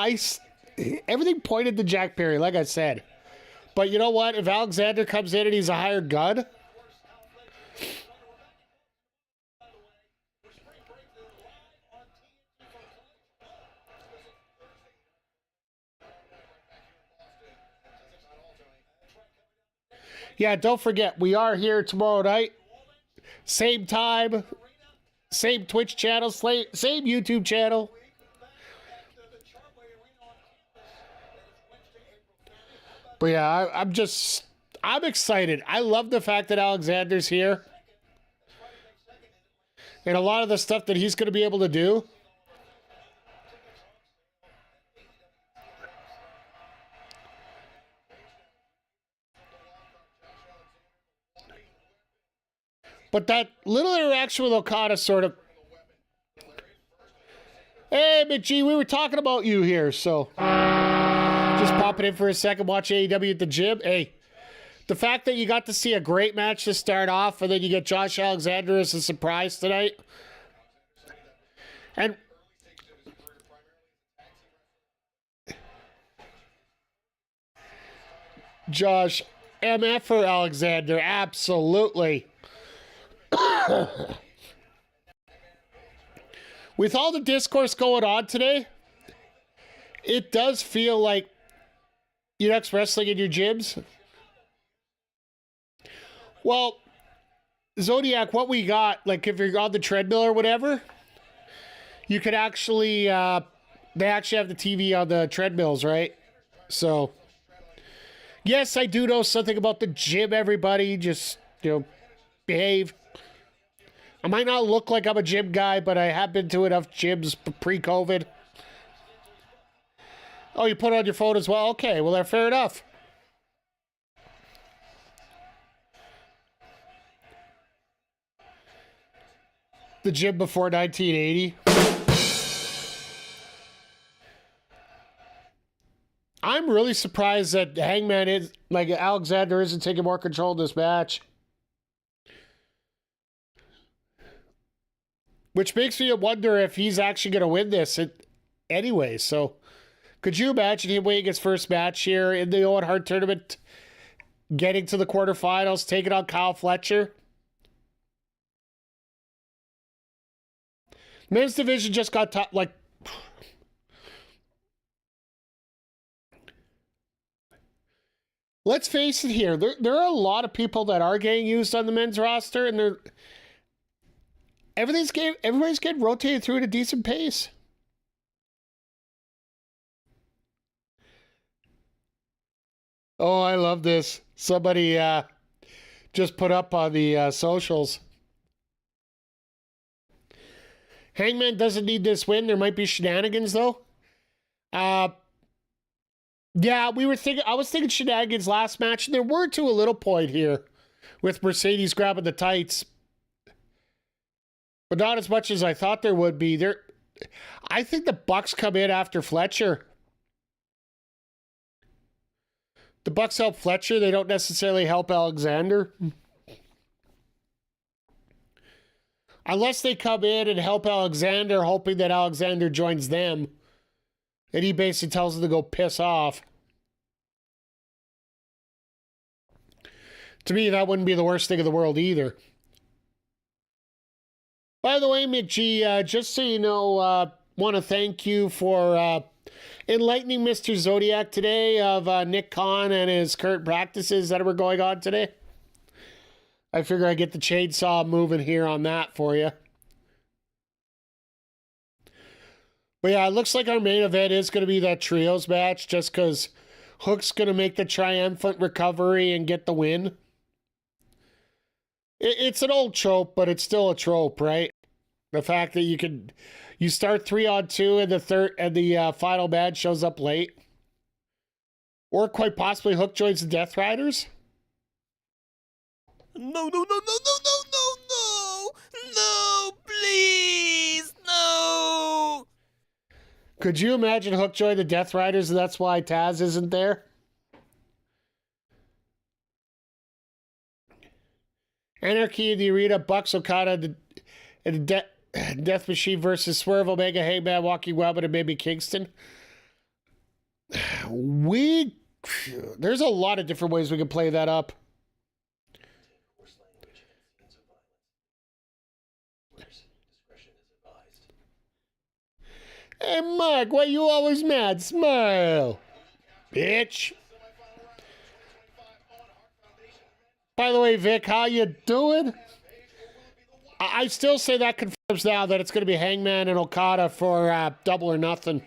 Everything pointed to Jack Perry, like I said. But you know what? If Alexander comes in and he's a hired gun... Yeah, don't forget, we are here tomorrow night. Same time, same Twitch channel, same YouTube channel. But yeah, I'm excited. I love the fact that Alexander's here. And a lot of the stuff that he's going to be able to do. But that little interaction with Okada sort of... Hey, McG, we were talking about you here, so... Just popping in for a second, watch AEW at the gym. Hey, the fact that you got to see a great match to start off, and then you get Josh Alexander as a surprise tonight. And... Josh, MF for Alexander, absolutely. With all the discourse going on today, it does feel like UX wrestling in your gyms. Well, Zodiac, what we got, like if you're on the treadmill or whatever, you could actually, they actually have the TV on the treadmills, right? So, yes, I do know something about the gym, everybody. Just, behave. I might not look like I'm a gym guy, but I have been to enough gyms pre-COVID. Oh, you put it on your phone as well? Okay, well, fair enough. The gym before 1980. I'm really surprised that Hangman is, like, Alexander isn't taking more control of this match. Which makes me wonder if he's actually going to win this anyway. So, could you imagine him winning his first match here in the Owen Hart tournament, getting to the quarterfinals, taking on Kyle Fletcher? Men's division just got top, like... Let's face it here. There are a lot of people that are getting used on the men's roster, and everybody's getting rotated through at a decent pace. Oh, I love this. Somebody just put up on the socials. Hangman doesn't need this win. There might be shenanigans, though. Yeah, I was thinking shenanigans last match. There were to a little point here with Mercedes grabbing the tights. But not as much as I thought there would be. I think the Bucks come in after Fletcher. The Bucks help Fletcher. They don't necessarily help Alexander. Unless they come in and help Alexander, hoping that Alexander joins them. And he basically tells them to go piss off. To me, that wouldn't be the worst thing in the world either. By the way, McG, just so you know, want to thank you for enlightening Mr. Zodiac today of Nick Khan and his current practices that were going on today. I figure I get the chainsaw moving here on that for you. But yeah, it looks like our main event is going to be that trios match just because Hook's going to make the triumphant recovery and get the win. It's an old trope, but it's still a trope, right? The fact that you start 3-on-2 and the final match shows up late. Or quite possibly Hook joins the Death Riders.
No, please, no.
Could you imagine Hook joined the Death Riders and that's why Taz isn't there? Anarchy in the Arena, Bucks, Okada, And Death Machine versus Swerve, Omega, Hangman, Walking Wildman, and maybe Kingston. There's a lot of different ways we can play that up. Hey, Mark, why you always mad? Smile, bitch. By the way, Vic, how you doing? I still say that confirms now that it's going to be Hangman and Okada for Double or Nothing.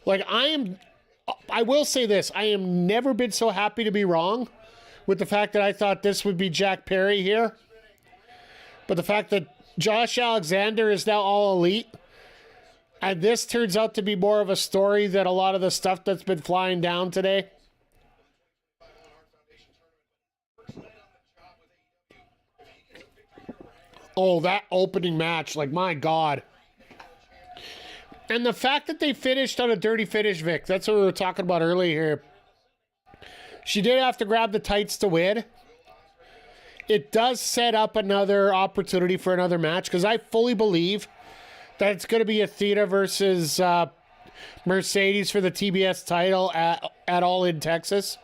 Like, I will say this. I am never been so happy to be wrong with the fact that I thought this would be Jack Perry here. But the fact that Josh Alexander is now all elite, and this turns out to be more of a story than a lot of the stuff that's been flying down today. Oh, that opening match, like, my God. And the fact that they finished on a dirty finish, Vic, that's what we were talking about earlier here. She did have to grab the tights to win. It does set up another opportunity for another match, because I fully believe that it's going to be Athena versus Mercedes for the TBS title at All In Texas.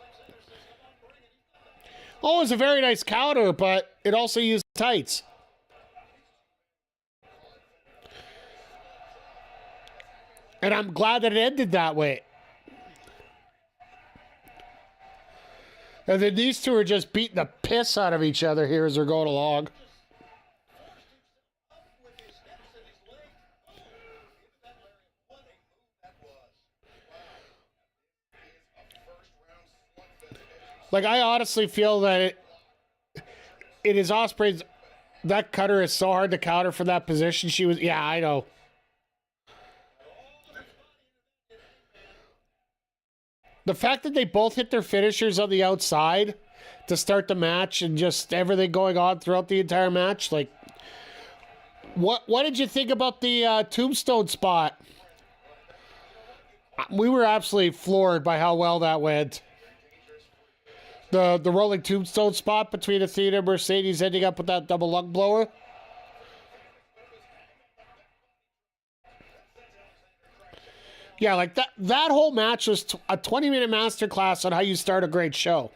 Oh, it was a very nice counter, but it also used tights. And I'm glad that it ended that way. And then these two are just beating the piss out of each other here as they're going along. Like, I honestly feel that it is Ospreay's... That cutter is so hard to counter from that position. She was... Yeah, I know. The fact that they both hit their finishers on the outside to start the match and just everything going on throughout the entire match, like, what did you think about the tombstone spot? We were absolutely floored by how well that went. The rolling tombstone spot between Athena and Mercedes ending up with that double lung blower. Yeah, like that whole match was a 20-minute masterclass on how you start a great show.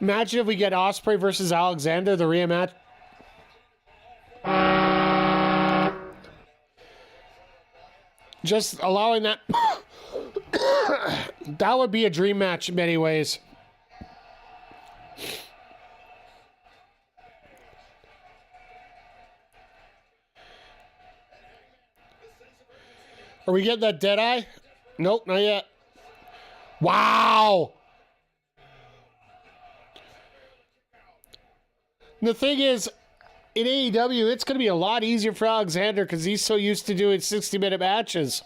Imagine if we get Ospreay versus Alexander, the rematch. Just allowing that... that would be a dream match in many ways. Are we getting that dead eye? Nope, not yet. Wow! And the thing is, in AEW, it's going to be a lot easier for Alexander because he's so used to doing 60-minute matches.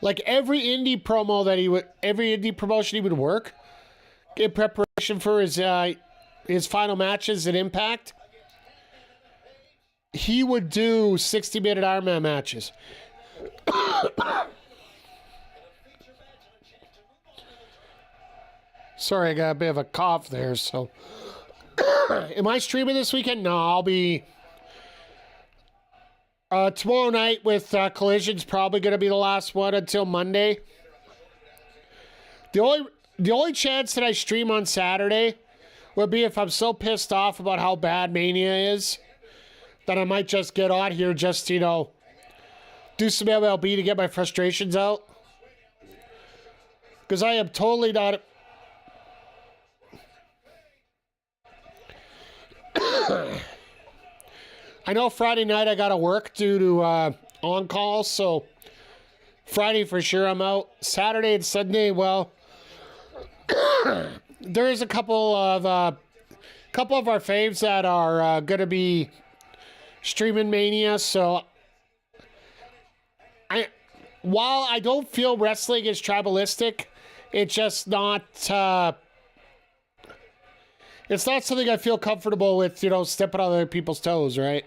Like every indie promotion he would work in preparation for his final matches at Impact, he would do 60-minute Iron Man matches. Sorry, I got a bit of a cough there, so... Am I streaming this weekend? No, I'll be... tomorrow night with Collision's probably going to be the last one until Monday. The only chance that I stream on Saturday would be if I'm so pissed off about how bad Mania is that I might just get on here just, do some MLB to get my frustrations out. Because I am totally not... I know Friday night I got to work due to on-call, so Friday for sure I'm out. Saturday and Sunday, well, there's a couple of our faves that are going to be streaming Mania, so while I don't feel wrestling is tribalistic, it's just not... it's not something I feel comfortable with, stepping on other people's toes, right?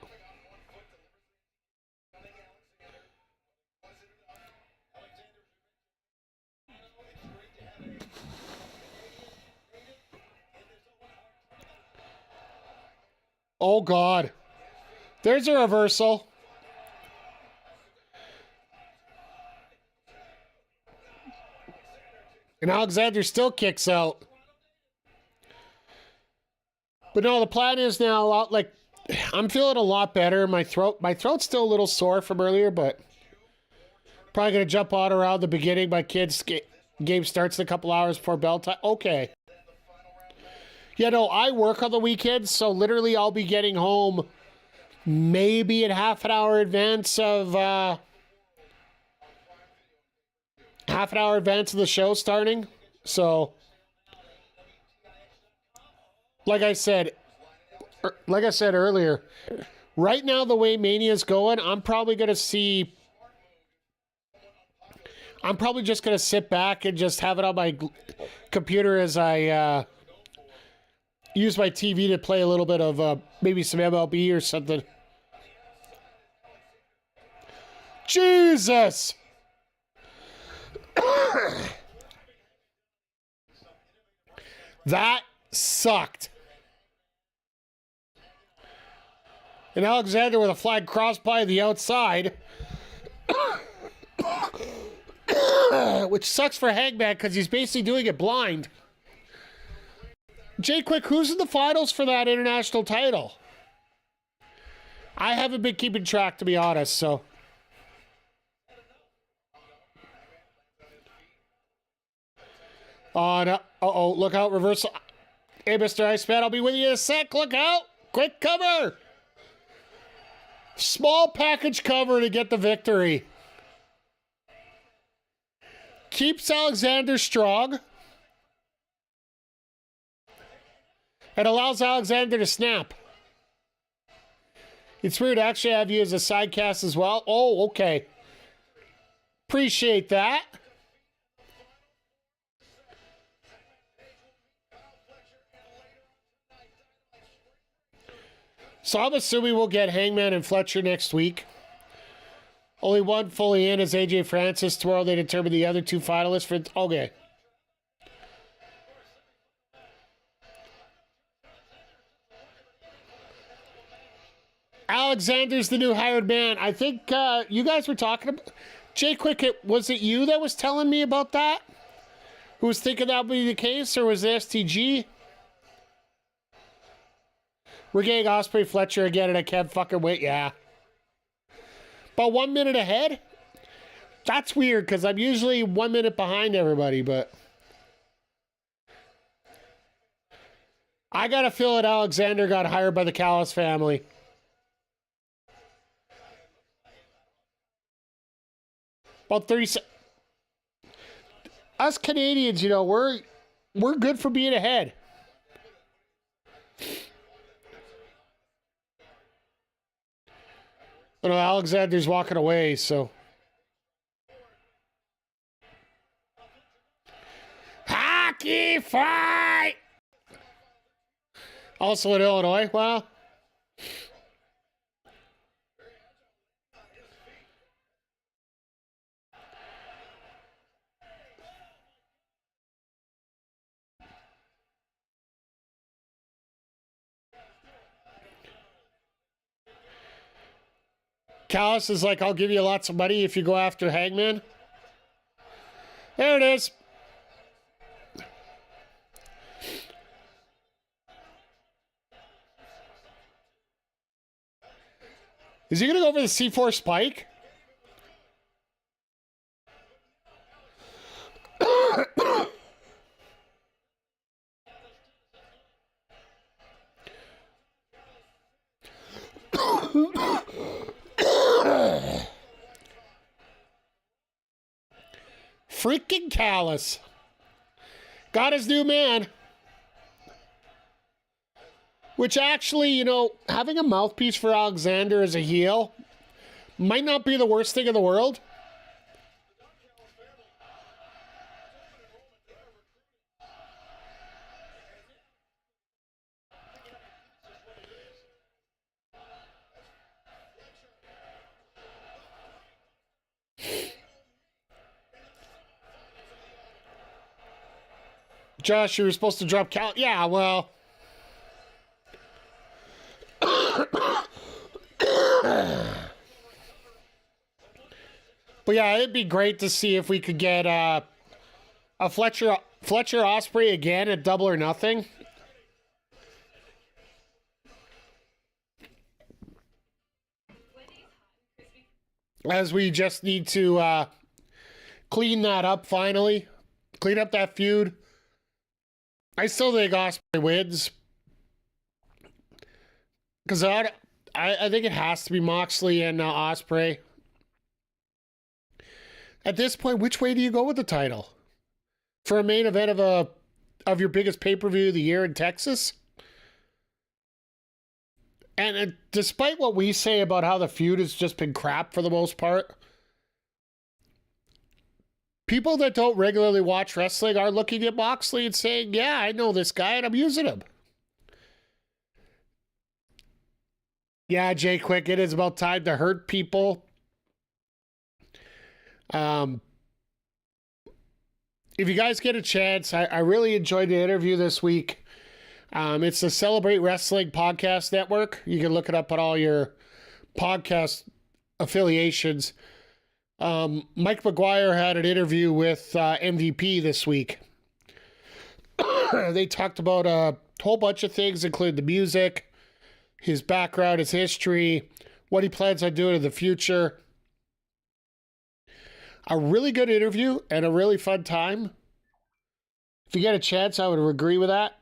Oh, God. There's a reversal. And Alexander still kicks out. But no, the plan is now, like, I'm feeling a lot better. My throat's still a little sore from earlier, but probably going to jump on around the beginning. My kid's game starts in a couple hours before bell time. Okay. Yeah, no, I work on the weekends, so literally I'll be getting home maybe in half an hour advance of the show starting. So, like I said earlier, right now the way Mania's going, I'm probably just going to sit back and just have it on my computer as I use my TV to play a little bit of maybe some MLB or something. Jesus! That sucked. And Alexander with a flag cross by the outside. Which sucks for Hangman because he's basically doing it blind. Jay Quick, who's in the finals for that international title? I haven't been keeping track, to be honest, so. Oh, no. Uh-oh, look out, reversal. Hey, Mr. Iceman, I'll be with you in a sec. Look out. Quick cover. Small package cover to get the victory. Keeps Alexander strong. And allows Alexander to snap. It's weird to actually have you as a sidecast as well. Oh, okay. Appreciate that. So I'm assuming we'll get Hangman and Fletcher next week. Only one fully in is AJ Francis. Tomorrow they determine the other two finalists for... Okay. Alexander's the new hired man. I think you guys were talking about... Jay Quick, was it you that was telling me about that? Who was thinking that would be the case, or was it STG? We're getting Ospreay Fletcher again, and I can't fucking wait. Yeah. About 1 minute ahead? That's weird, because I'm usually 1 minute behind everybody, but... I got a feel that Alexander got hired by the Callis family. About 30 seconds. Us Canadians, you know, we're good for being ahead. You know, Alexander's walking away, so. Hockey fight! Also in Illinois, well. Callis is like, I'll give you lots of money if you go after Hangman. There it is. Is he going to go for the C4 spike? Freaking Callis. Got his new man. Which actually, you know, having a mouthpiece for Alexander as a heel might not be the worst thing in the world. Josh, you were supposed to drop Cal. Yeah, well. But yeah, it'd be great to see if we could get a Fletcher Ospreay again at Double or Nothing. As we just need to clean that up finally. Clean up that feud. I still think Ospreay wins. Because I think it has to be Moxley and Ospreay. At this point, which way do you go with the title? For a main event of your biggest pay-per-view of the year in Texas? And despite what we say about how the feud has just been crap for the most part, people that don't regularly watch wrestling are looking at Moxley and saying, yeah, I know this guy and I'm using him. Yeah, Jay Quick, it is about time to hurt people. If you guys get a chance, I really enjoyed the interview this week. It's the Celebrate Wrestling Podcast Network. You can look it up on all your podcast affiliations. Mike McGuire had an interview with MVP this week. They talked about a whole bunch of things, including the music, his background, his history, what he plans on doing in the future. A really good interview and a really fun time. If you get a chance, I would agree with that.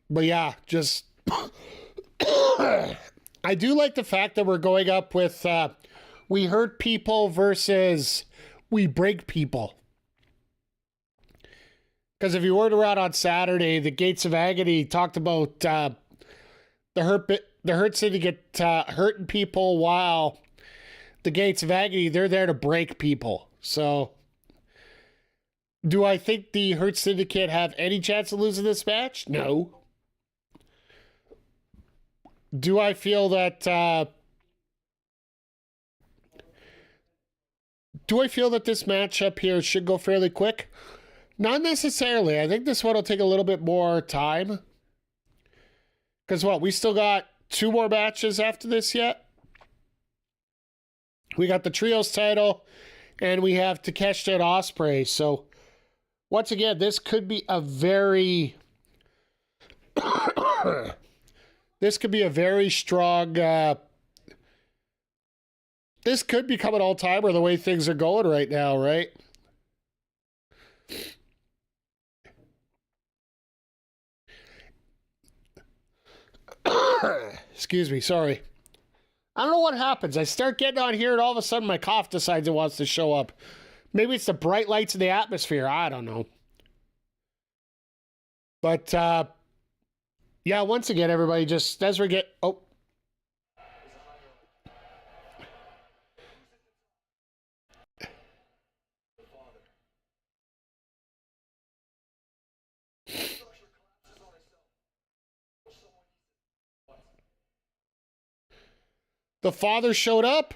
But yeah, just... I do like the fact that we're going up with we hurt people versus we break people. Because if you weren't around on Saturday, the Gates of Agony talked about the Hurt Syndicate hurting people, while the Gates of Agony, they're there to break people. So, do I think the Hurt Syndicate have any chance of losing this match? No. Do I feel that this matchup here should go fairly quick? Not necessarily. I think this one will take a little bit more time. Because we still got 2 more matches after this yet. We got the Trios title, and we have Takeshita and Ospreay. So, once again, this could be a very... This could be a very strong... this could become an all-timer the way things are going right now, right? Excuse me, sorry. I don't know what happens. I start getting on here and all of a sudden my cough decides it wants to show up. Maybe it's the bright lights in the atmosphere. I don't know. But, yeah, once again, everybody, just as we get... Oh. The father showed up?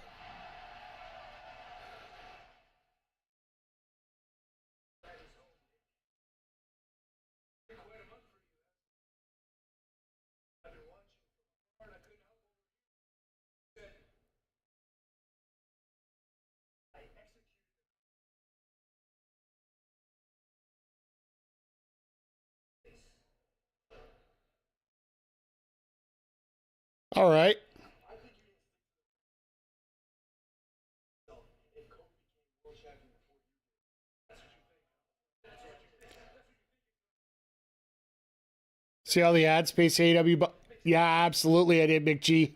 All right. See all the ad space AEW? Yeah, absolutely. I did, McG.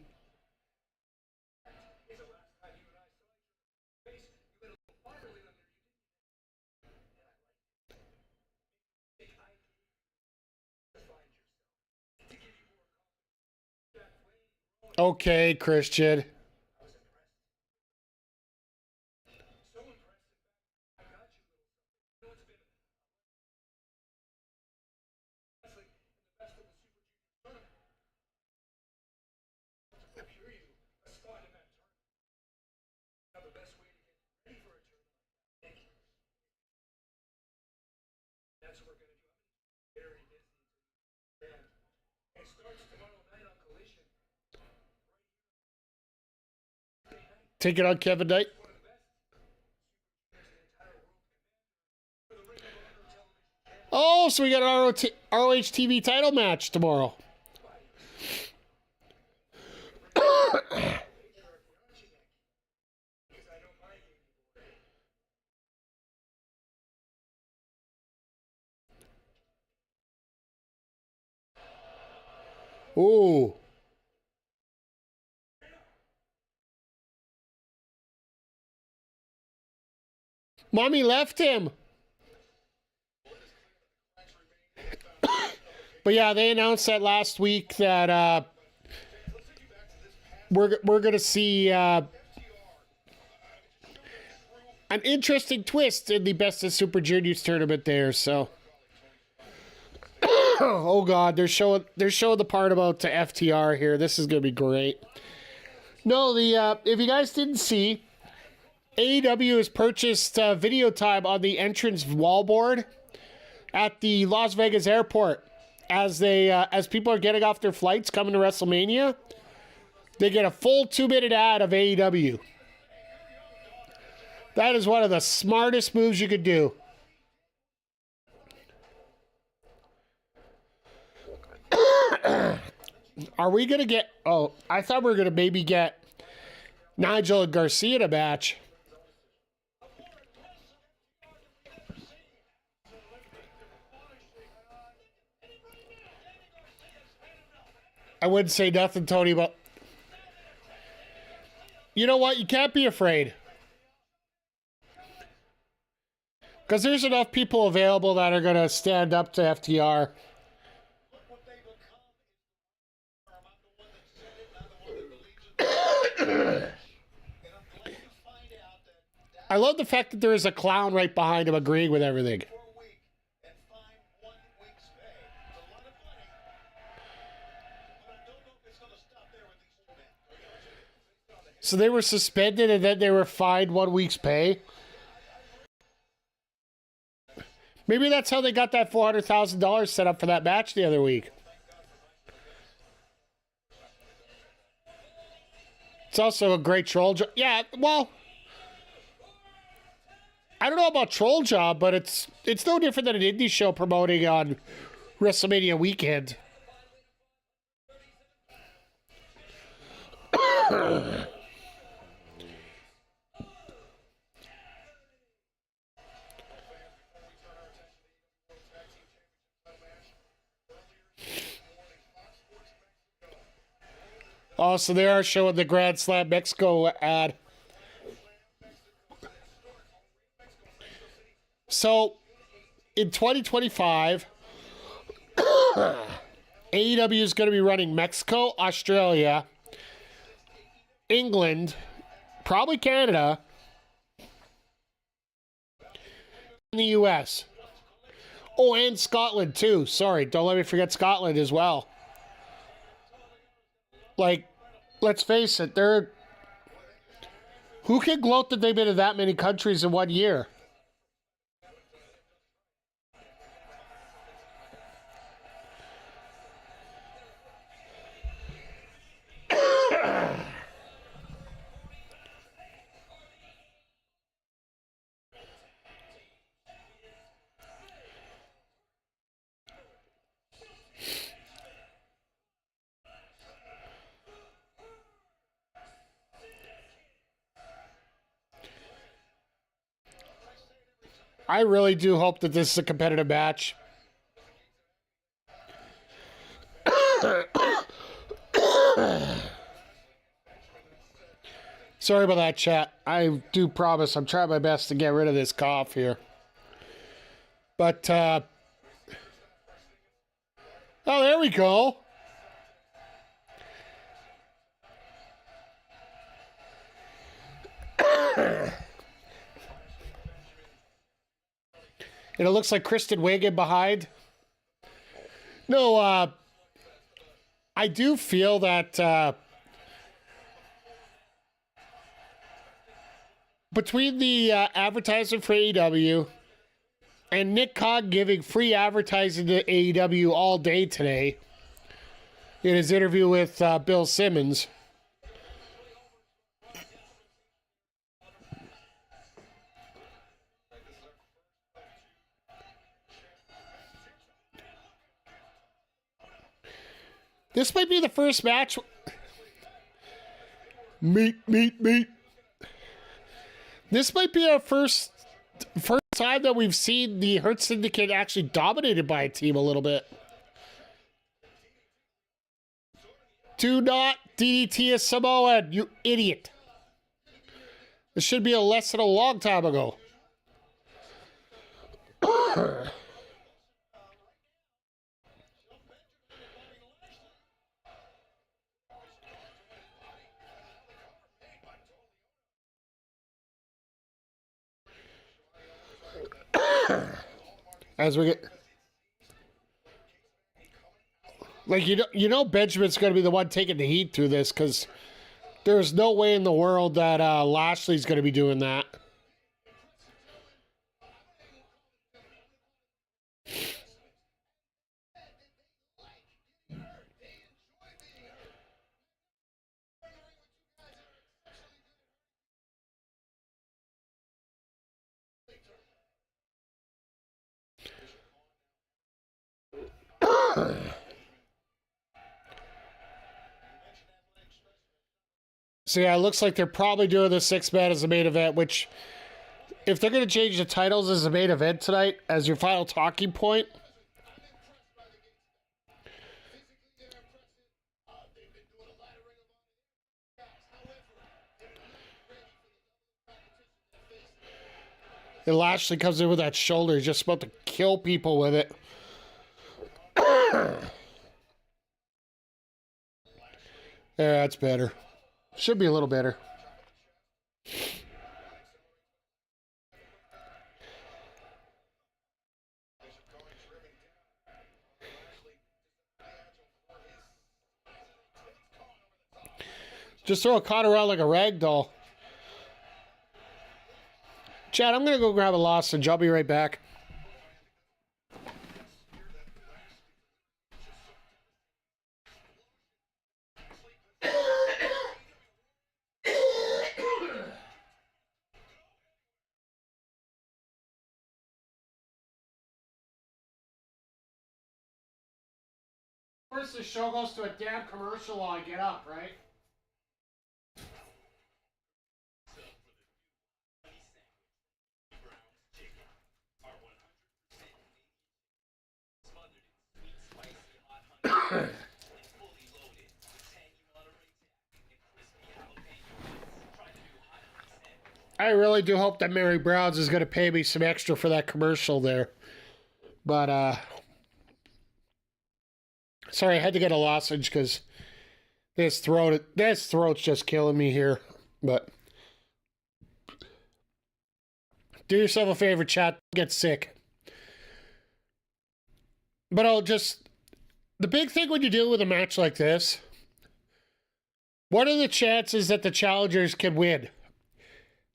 Okay, Christian. Take it on Kevin Knight. Oh, so we got an ROH TV title match tomorrow. Ooh. Mommy left him. But yeah, they announced that last week that we're going to see an interesting twist in the Best of Super Juniors tournament there. So, oh god, they're showing the part about the FTR here. This is going to be great. No, if you guys didn't see, AEW has purchased video time on the entrance wallboard at the Las Vegas airport. As people are getting off their flights coming to WrestleMania, they get a full 2-minute ad of AEW. That is one of the smartest moves you could do. Are we going to get... Oh, I thought we were going to maybe get Nigel and Garcia in a match. I wouldn't say nothing, Tony, but... You know what? You can't be afraid. Because there's enough people available that are going to stand up to FTR. I love the fact that there is a clown right behind him agreeing with everything. So they were suspended and then they were fined 1 week's pay? Maybe that's how they got that $400,000 set up for that match the other week. It's also a great troll job. Yeah, well, I don't know about troll job, but it's no different than an indie show promoting on WrestleMania weekend. Oh, so they are showing the Grand Slam Mexico ad. So, in 2025, AEW is going to be running Mexico, Australia, England, probably Canada, and the US. Oh, and Scotland, too. Sorry, don't let me forget Scotland as well. Like, let's face it, who can gloat that they've been to that many countries in 1 year? I really do hope that this is a competitive match. Sorry about that, chat. I do promise I'm trying my best to get rid of this cough here. But, oh, there we go. And it looks like Kristen Wiig behind. No, I do feel that between the advertising for AEW and Nick Khan giving free advertising to AEW all day today in his interview with Bill Simmons, This might be the first match. Meat. This might be our first time that we've seen the Hurt Syndicate actually dominated by a team a little bit. Do not DDT a Samoan, you idiot. This should be a lesson a long time ago. As we get, like, you know Benjamin's going to be the one taking the heat through this, because there's no way in the world that Lashley's going to be doing that. So yeah, it looks like they're probably doing the 6-man as the main event, which, if they're going to change the titles as the main event tonight, as your final talking point, and Lashley comes in with that shoulder, he's just about to kill people with it. Yeah, that's better. Should be a little better. Just throw a cot around like a rag doll. Chad, I'm going to go grab a lozenge. I'll be right back. First, the show goes to a damn commercial while I get up, right? I really do hope that Mary Brown's is going to pay me some extra for that commercial there. But, sorry, I had to get a lozenge because this throat's just killing me here. But do yourself a favor, chat. Get sick. But the big thing when you deal with a match like this, what are the chances that the challengers can win?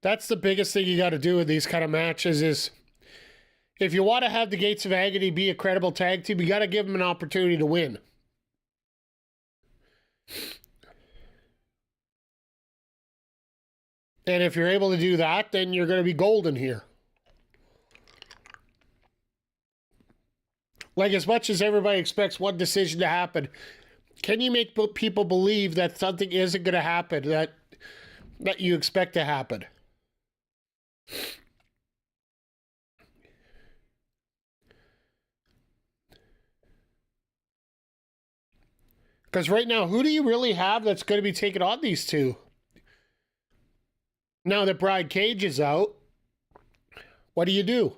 That's the biggest thing you got to do in these kind of matches is, if you want to have the Gates of Agony be a credible tag team, you got to give them an opportunity to win. And if you're able to do that, then you're going to be golden here. Like, as much as everybody expects one decision to happen, can you make people believe that something isn't going to happen that you expect to happen? Because right now, who do you really have that's going to be taking on these two? Now that Brian Cage is out, what do you do?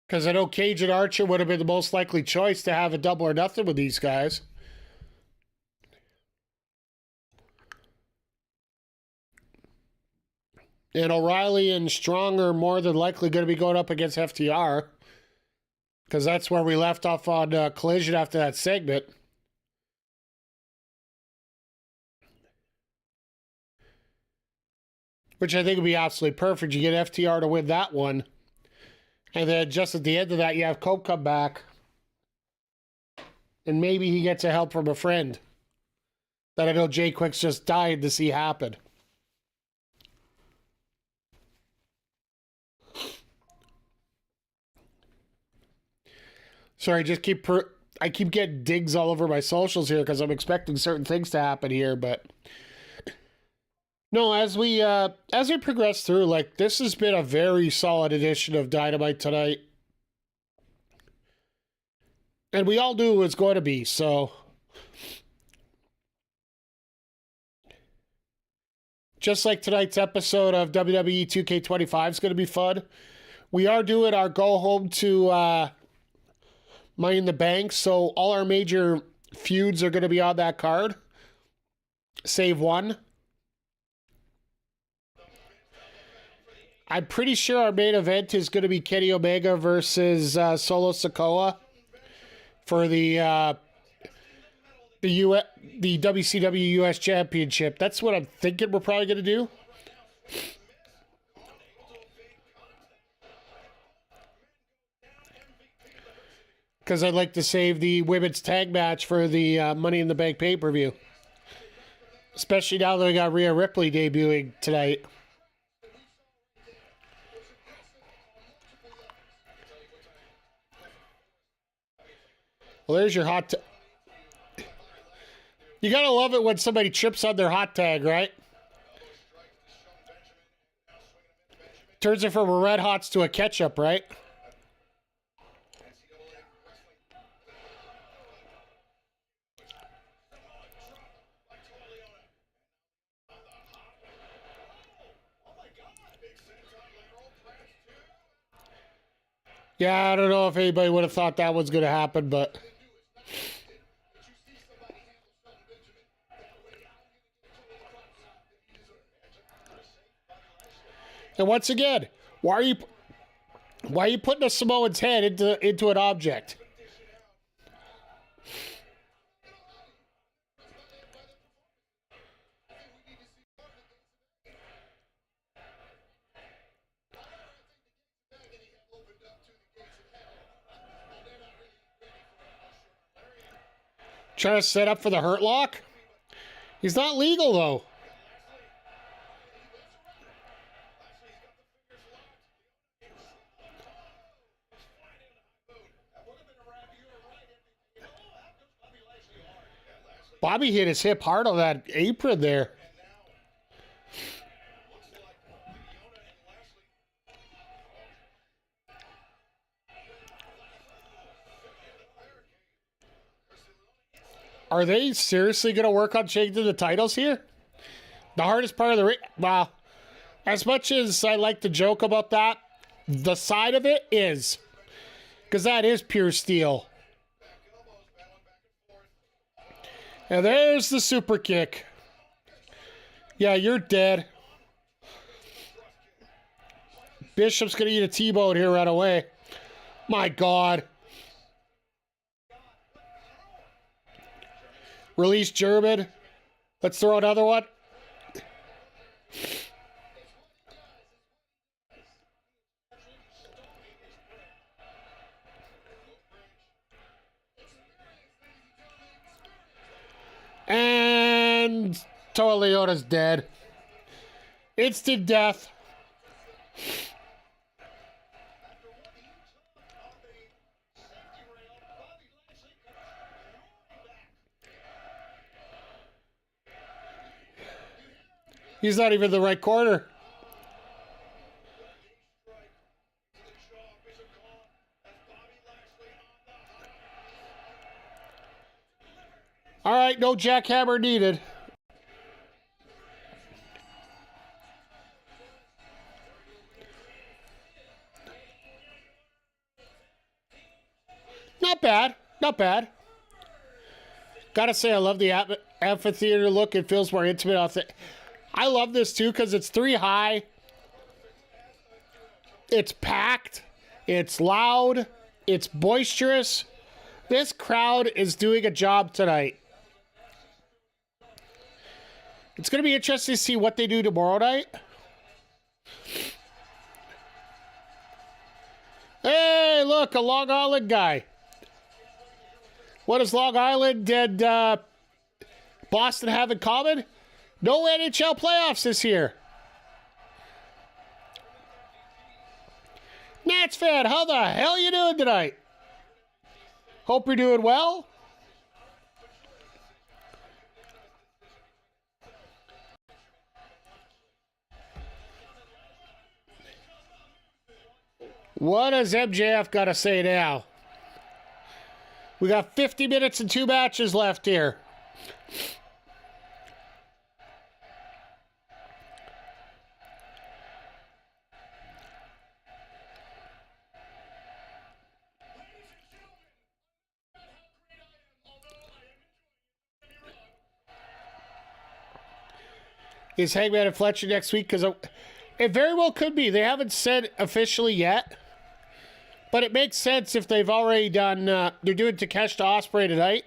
Because I know Cage and Archer would have been the most likely choice to have a double or nothing with these guys. And O'Reilly and Strong are more than likely going to be going up against FTR. Because that's where we left off on Collision after that segment. Which I think would be absolutely perfect. You get FTR to win that one. And then just at the end of that, you have Cope come back. And maybe he gets a help from a friend that I know Jay Quick's just dying to see happen. Sorry, I keep getting dings all over my socials here because I'm expecting certain things to happen here, but no, as we progress through, like, this has been a very solid edition of Dynamite tonight. And we all knew it was going to be, so just like tonight's episode of WWE 2K25 is going to be fun. We are doing our go home to Money in the Bank, so all our major feuds are going to be on that card, save one. I'm pretty sure our main event is going to be Kenny Omega versus Solo Sikoa for the WCW US Championship. That's what I'm thinking we're probably going to do. Because I'd like to save the women's tag match for the Money in the Bank pay-per-view. Especially now that we got Rhea Ripley debuting tonight. Well, there's your hot tag. You gotta love it when somebody trips on their hot tag, right? Turns it from a red hots to a ketchup, right? Yeah, I don't know if anybody would have thought that was going to happen, but and once again, why are you putting a Samoan's head into an object? Trying to set up for the Hurt Lock? He's not legal, though. Bobby hit his hip hard on that apron there. Are they seriously going to work on changing the titles here? The hardest part of the ring? Well, as much as I like to joke about that, the side of it is. Because that is pure steel. And there's the super kick. Yeah, you're dead. Bishop's going to eat a T-bone here right away. My God. Release German. Let's throw another one. And Toa Leona's dead. Instant death. He's not even in the right corner. All right, no jackhammer needed. Not bad, not bad. Gotta say, I love the amphitheater look. It feels more intimate. I love this too because it's 3 high. It's packed. It's loud. It's boisterous. This crowd is doing a job tonight. It's going to be interesting to see what they do tomorrow night. Hey, look, a Long Island guy. What does Long Island and Boston have in common? No NHL playoffs this year. Nats fan, how the hell you doing tonight? Hope you're doing well. What does MJF got to say now? We got 50 minutes and 2 matches left here. Is Hangman and Fletcher next week? Because it very well could be. They haven't said officially yet. But it makes sense if they've already done... they're doing Takeshita Ospreay tonight.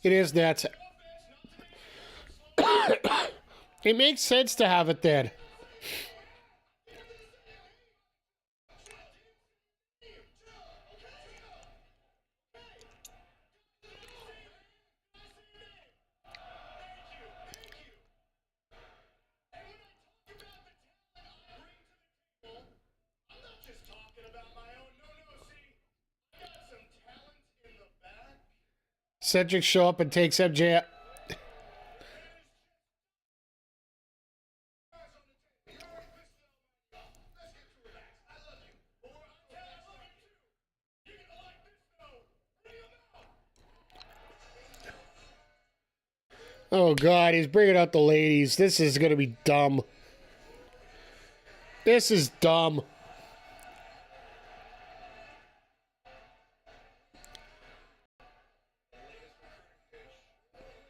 It is that. It makes sense to have it then. Cedric show up and takes MJ. Oh, God, he's bringing out the ladies. This is going to be dumb. This is dumb.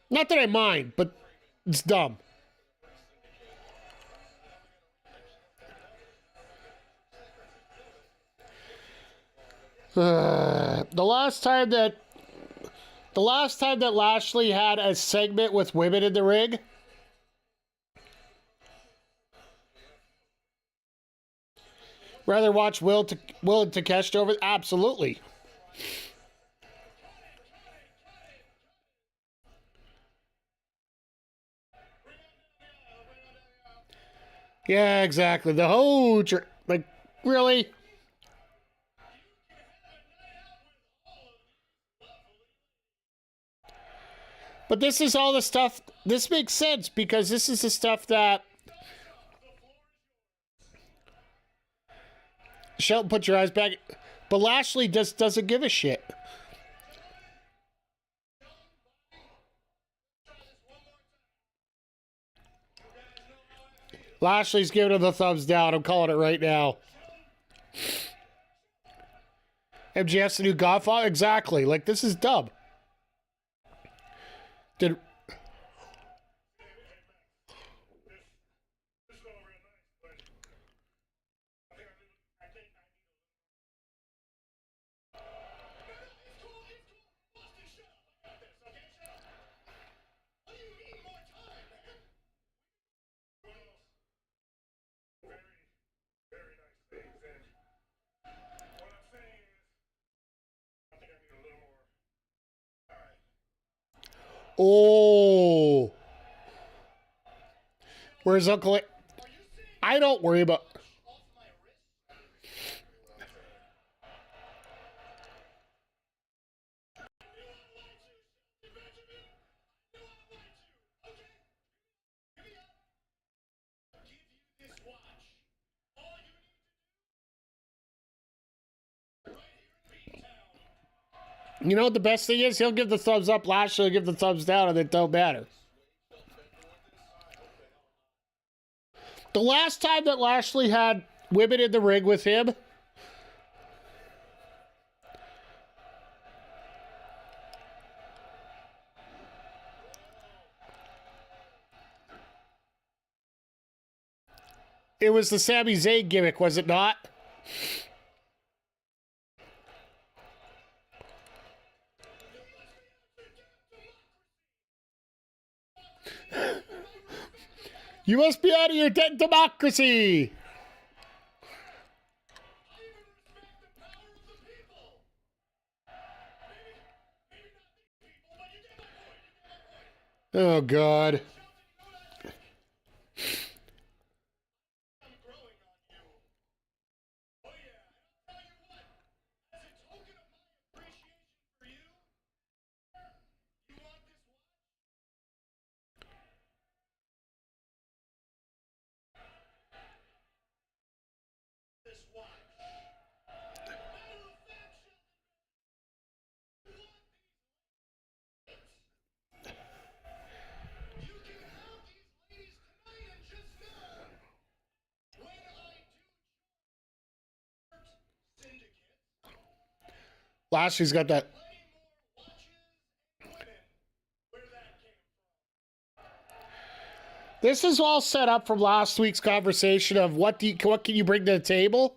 Not that I mind, but it's dumb. The last time that Lashley had a segment with women in the ring, rather watch Will and Takeshita over. Absolutely. Yeah, exactly. The whole like, really. But this is all the stuff, this makes sense because this is the stuff that Shelton, put your eyes back. But Lashley just doesn't give a shit. Lashley's giving him the thumbs down. I'm calling it right now. MJF's the new Godfather? Exactly. Like, this is dumb. Did... Oh. Where's Uncle? I don't worry about. You know what the best thing is? He'll give the thumbs up, Lashley will give the thumbs down, and it don't matter. The last time that Lashley had women in the ring with him, it was the Sami Zayn gimmick, was it not? You must be out of your dead democracy. Oh, God. Lashley's got that. This is all set up from last week's conversation of what can you bring to the table?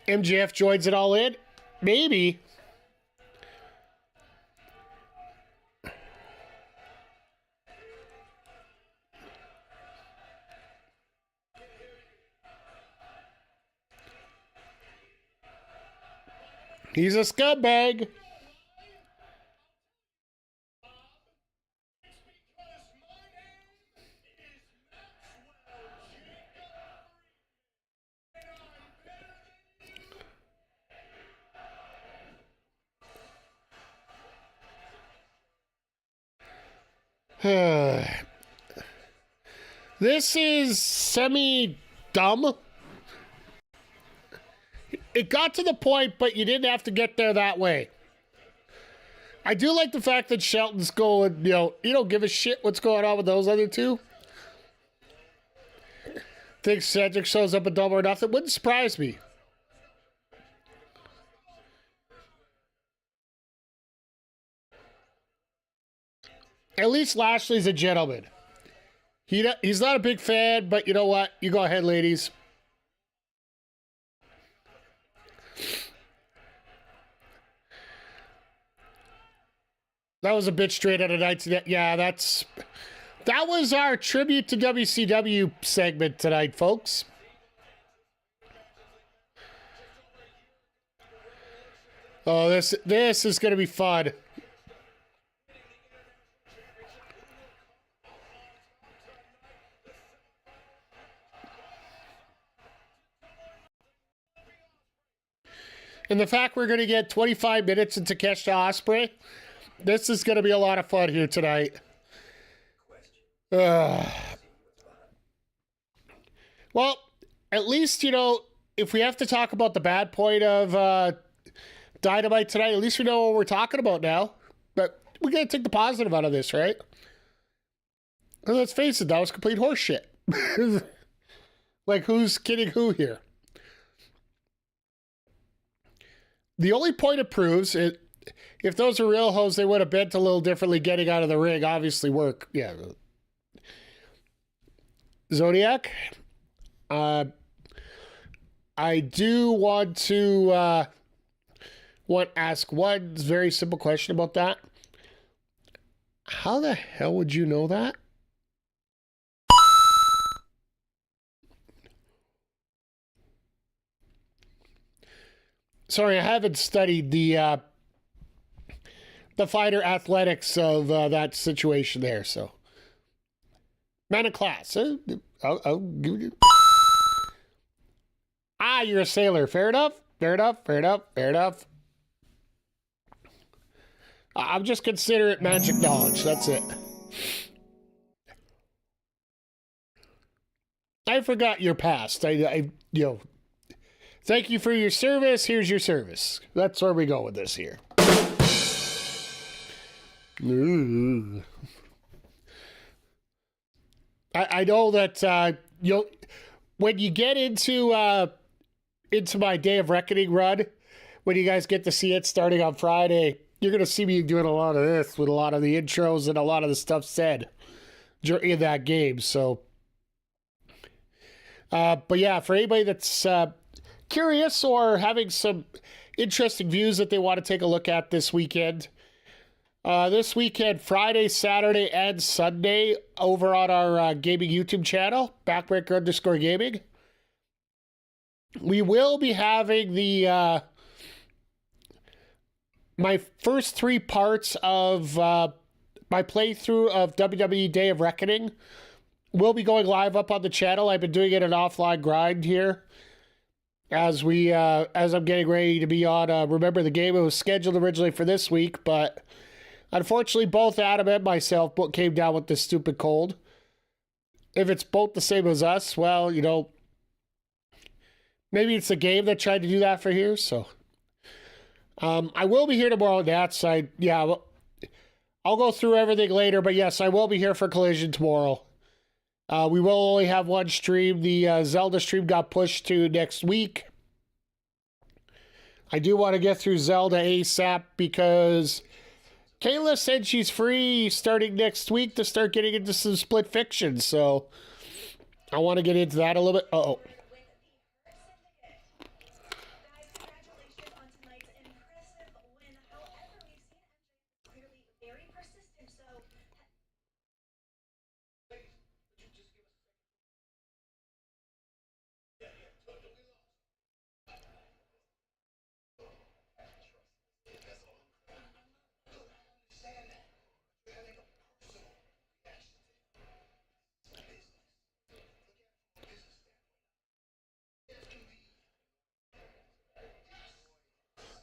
MJF joins it all in? Maybe. He's a scumbag. This is semi-dumb. It got to the point, but you didn't have to get there that way. I do like the fact that Shelton's going, you don't give a shit what's going on with those other two. Think Cedric shows up a Double or Nothing. Wouldn't surprise me. At least Lashley's a gentleman. He's not a big fan, but you know what? You go ahead, ladies. That was a bit straight out of 19... Yeah, that was our tribute to WCW segment tonight, folks. Oh, this is going to be fun. And the fact we're going to get 25 minutes into Takeshita Ospreay, this is going to be a lot of fun here tonight. Well, at least, if we have to talk about the bad point of Dynamite tonight, at least we know what we're talking about now. But we got to take the positive out of this, right? And let's face it, that was complete horseshit. Like, who's kidding who here? The only point it proves, if those are real hoes, they would have bent a little differently getting out of the ring. Obviously work. Yeah. Zodiac. I do want to ask one very simple question about that. How the hell would you know that? Sorry, I haven't studied the fighter athletics of that situation there, so. Man of class. I'll give you. Ah, you're a sailor. Fair enough. Fair enough. Fair enough. Fair enough. I'm just considerate magic knowledge. That's it. I forgot your past. Thank you for your service. Here's your service. That's where we go with this here. Ooh. I know that when you get into my Day of Reckoning run, when you guys get to see it starting on Friday, you're going to see me doing a lot of this with a lot of the intros and a lot of the stuff said in that game. So, but yeah, for anybody that's curious or having some interesting views that they want to take a look at this weekend. This weekend, Friday, Saturday, and Sunday, over on our gaming YouTube channel, Backbreaker_gaming. We will be having the my first 3 parts of my playthrough of WWE Day of Reckoning will be going live up on the channel. I've been doing it an offline grind here as I'm getting ready to be on Remember the Game. It was scheduled originally for this week, but unfortunately both Adam and myself came down with this stupid cold. If it's both the same as us, well, you know, maybe it's the game that tried to do that for here, so. I will be here tomorrow on that side. Yeah, I'll go through everything later, but yes, I will be here for Collision tomorrow. We will only have one stream. The Zelda stream got pushed to next week. I do want to get through Zelda ASAP because Kayla said she's free starting next week to start getting into some split fiction, so I want to get into that a little bit. Uh-oh.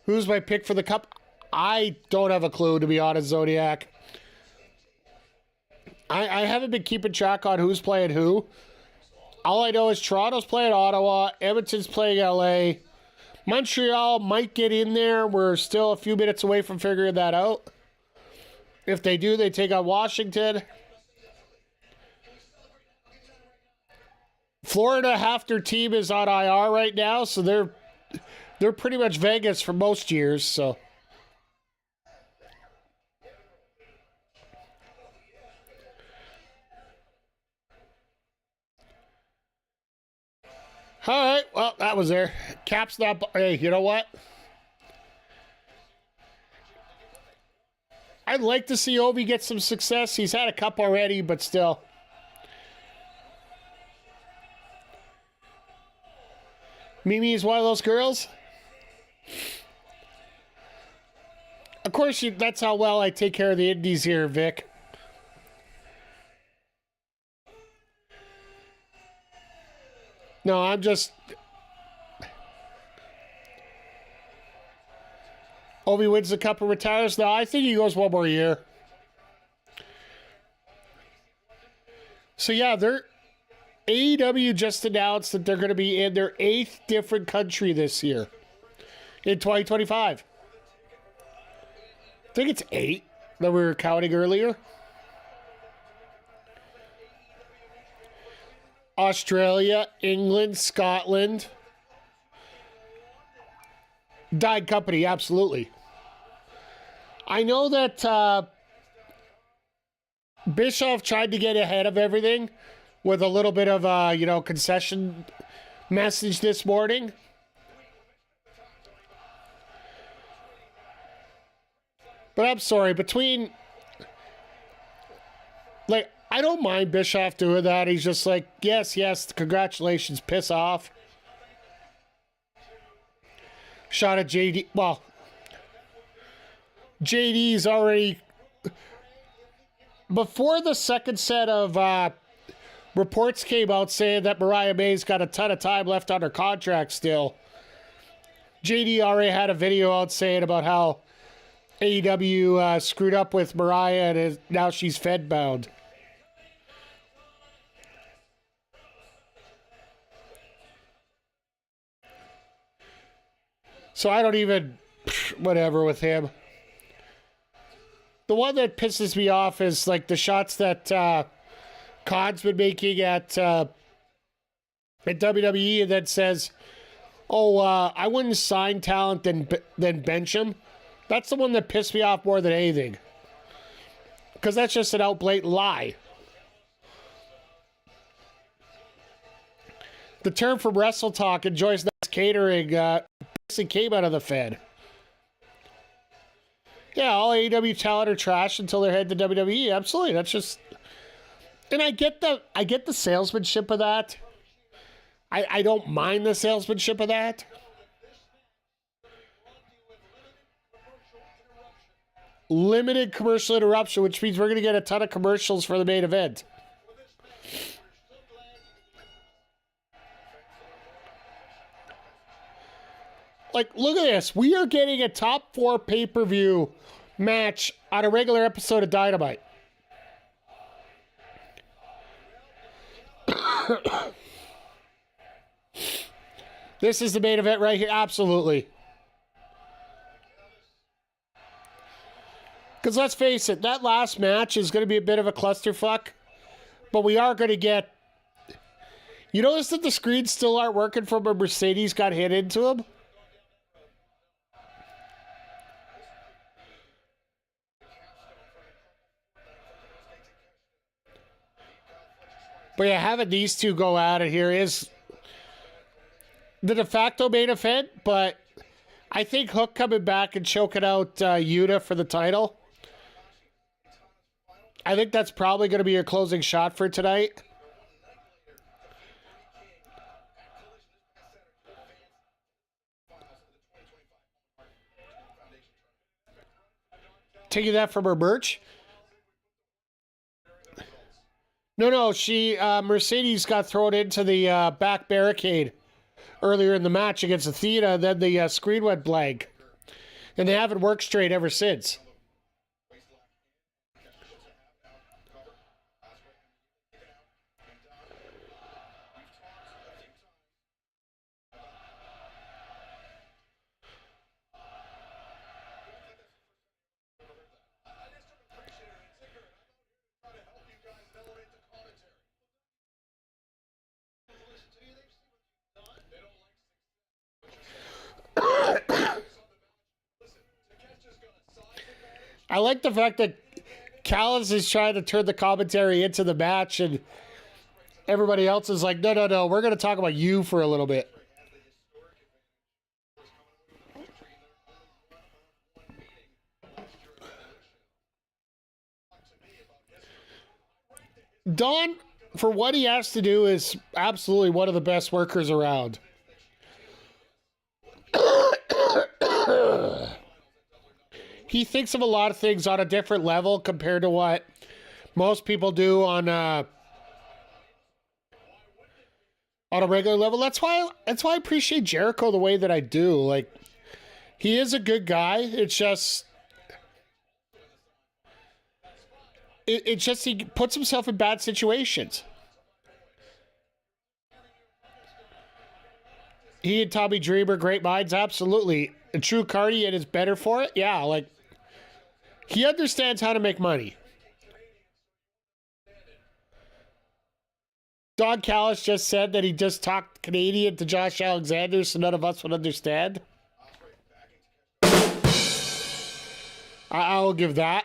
Who's my pick for the cup? I don't have a clue, to be honest, Zodiac. I haven't been keeping track on who's playing who. All I know is Toronto's playing Ottawa, Edmonton's playing LA. Montreal might get in there. We're still a few minutes away from figuring that out. If they do, they take on Washington. Florida, half their team is on IR right now, so they're pretty much Vegas for most years, so. All right, well, that was there. Cap's not. Hey, you know what? I'd like to see Obi get some success. He's had a cup already, but still. Mimi is one of those girls. Of course, that's how well I take care of the indies here, Vic. No, I'm just... Obi wins the cup and retires? No, I think he goes one more year. So yeah, AEW just announced that they're going to be in their 8th different country this year. In 2025. I think it's 8 that we were counting earlier. Australia, England, Scotland. Died company, absolutely. I know that Bischoff tried to get ahead of everything with a little bit of a, concession message this morning. But I'm sorry, I don't mind Bischoff doing that. He's just like, yes, congratulations, piss off. Shot at JD. Well, JD's already... Before the second set of reports came out saying that Mariah May's got a ton of time left on her contract still, JD already had a video out saying about how AEW screwed up with Mariah and now she's Fed bound. So I don't even, whatever with him. The one that pisses me off is like the shots that Khan's been making at WWE and then says, I wouldn't sign talent then bench him. That's the one that pissed me off more than anything. Because that's just an out blatant lie. The term from Wrestle Talk enjoys nice catering. came out of the Fed. Yeah, all AEW talent are trash until they're headed to WWE. Absolutely, that's just. And I get the salesmanship of that. I don't mind the salesmanship of that. Limited commercial interruption, which means we're going to get a ton of commercials for the main event. Like, look at this. We are getting a top 4 pay-per-view match on a regular episode of Dynamite. This is the main event right here. Absolutely. Because let's face it, that last match is going to be a bit of a clusterfuck. But we are going to get... You notice that the screens still aren't working from where Mercedes got hit into him? But yeah, having these two go at it here is the de facto main event, but I think Hook coming back and choking out Yuta for the title. I think that's probably going to be your closing shot for tonight. Taking that from her merch? No, she, Mercedes got thrown into the back barricade earlier in the match against Athena, then the screen went blank. And they haven't worked straight ever since. I like the fact that Callis is trying to turn the commentary into the match, and everybody else is like, no, we're going to talk about you for a little bit. Don, for what he has to do, is absolutely one of the best workers around. He thinks of a lot of things on a different level compared to what most people do on a regular level. That's why I appreciate Jericho the way that I do. Like, he is a good guy. It's just he puts himself in bad situations. He and Tommy Dreamer, great minds, absolutely. A true Cardian is better for it. Yeah, like, he understands how to make money. Don Callis just said that he just talked Canadian to Josh Alexander, so none of us would understand. I'll give that.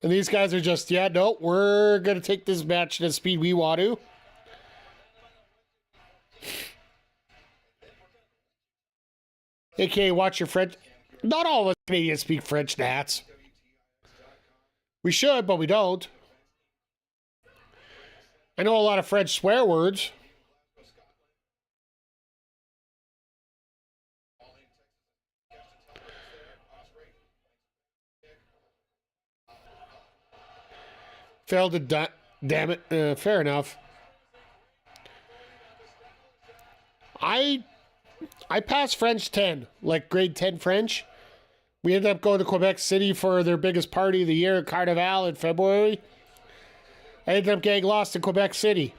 And these guys are just, yeah, no, we're going to take this match at the speed we want to. AKA, watch your French. Not all of us Canadians speak French, Nats. We should, but we don't. I know a lot of French swear words. Failed to damn it. Fair enough. I passed French 10, like grade 10 French. We ended up going to Quebec City for their biggest party of the year, Carnival, in February. I ended up getting lost in Quebec City.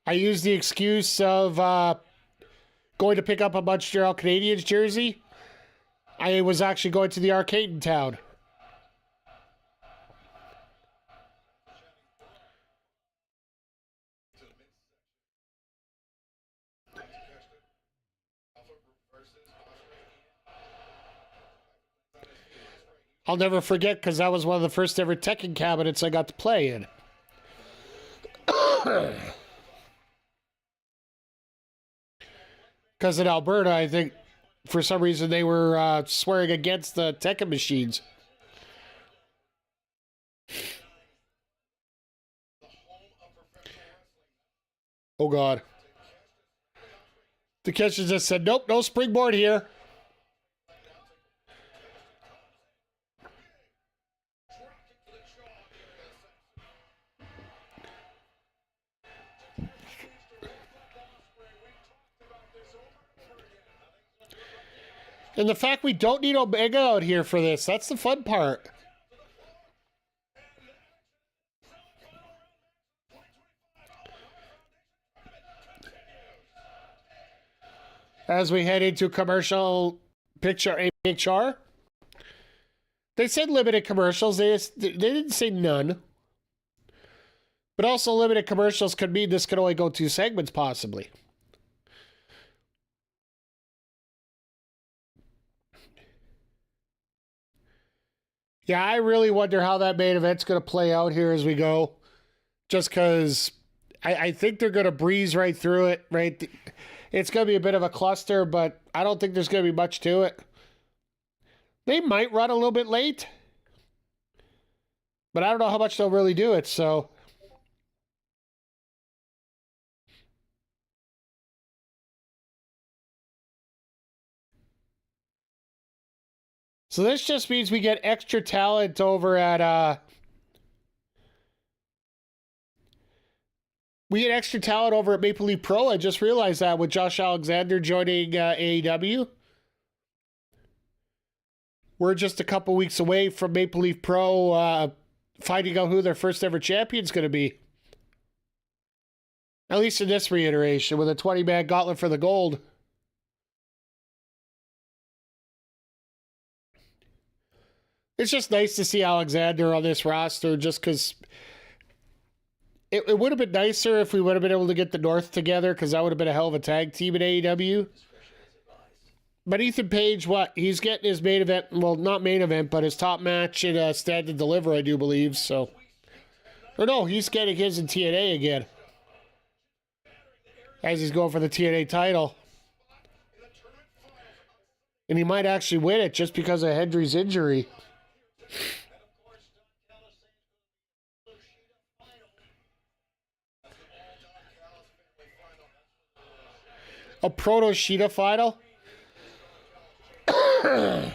I used the excuse of going to pick up a Montreal Canadiens jersey. I was actually going to the arcade in town. I'll never forget because that was one of the first ever Tekken cabinets I got to play in. Because in Alberta, I think, for some reason, they were swearing against the Tekken machines. Oh, God. Takeshita just said, nope, no springboard here. And the fact we don't need Omega out here for this, that's the fun part. As we head into commercial picture HR. They said limited commercials. They didn't say none. But also limited commercials could mean this could only go 2 segments possibly. Yeah, I really wonder how that main event's going to play out here as we go. Just because I think they're going to breeze right through it, right? It's going to be a bit of a cluster, but I don't think there's going to be much to it. They might run a little bit late, but I don't know how much they'll really do it, so. So this just means we get extra talent over at, we get extra talent over at Maple Leaf Pro. I just realized that with Josh Alexander joining AEW. We're just a couple weeks away from Maple Leaf Pro finding out who their first ever champion's going to be. At least in this reiteration, with a 20-man gauntlet for the gold. It's just nice to see Alexander on this roster just because it would have been nicer if we would have been able to get the North together because that would have been a hell of a tag team in AEW. But Ethan Page, what? He's getting his main event, well, not main event, but his top match in Stand and Deliver, I do believe, so. Or no, he's getting his in TNA again. As he's going for the TNA title. And he might actually win it just because of Hendry's injury. A Proto-Sheeta final? A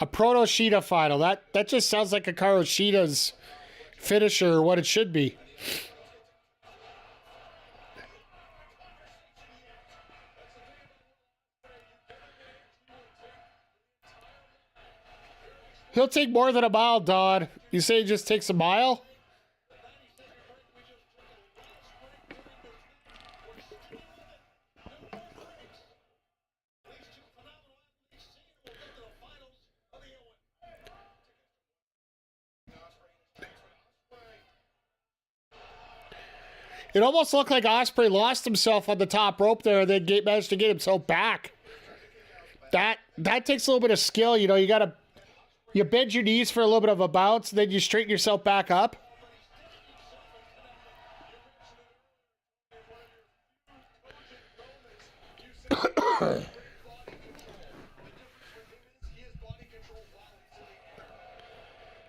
Proto-Sheeta final. That just sounds like a Hikaru Shida's finisher or what it should be. He'll take more than a mile, Don. You say he just takes a mile? It almost looked like Ospreay lost himself on the top rope there and then managed to get himself back. That takes a little bit of skill. You know, you bend your knees for a little bit of a bounce, and then you straighten yourself back up.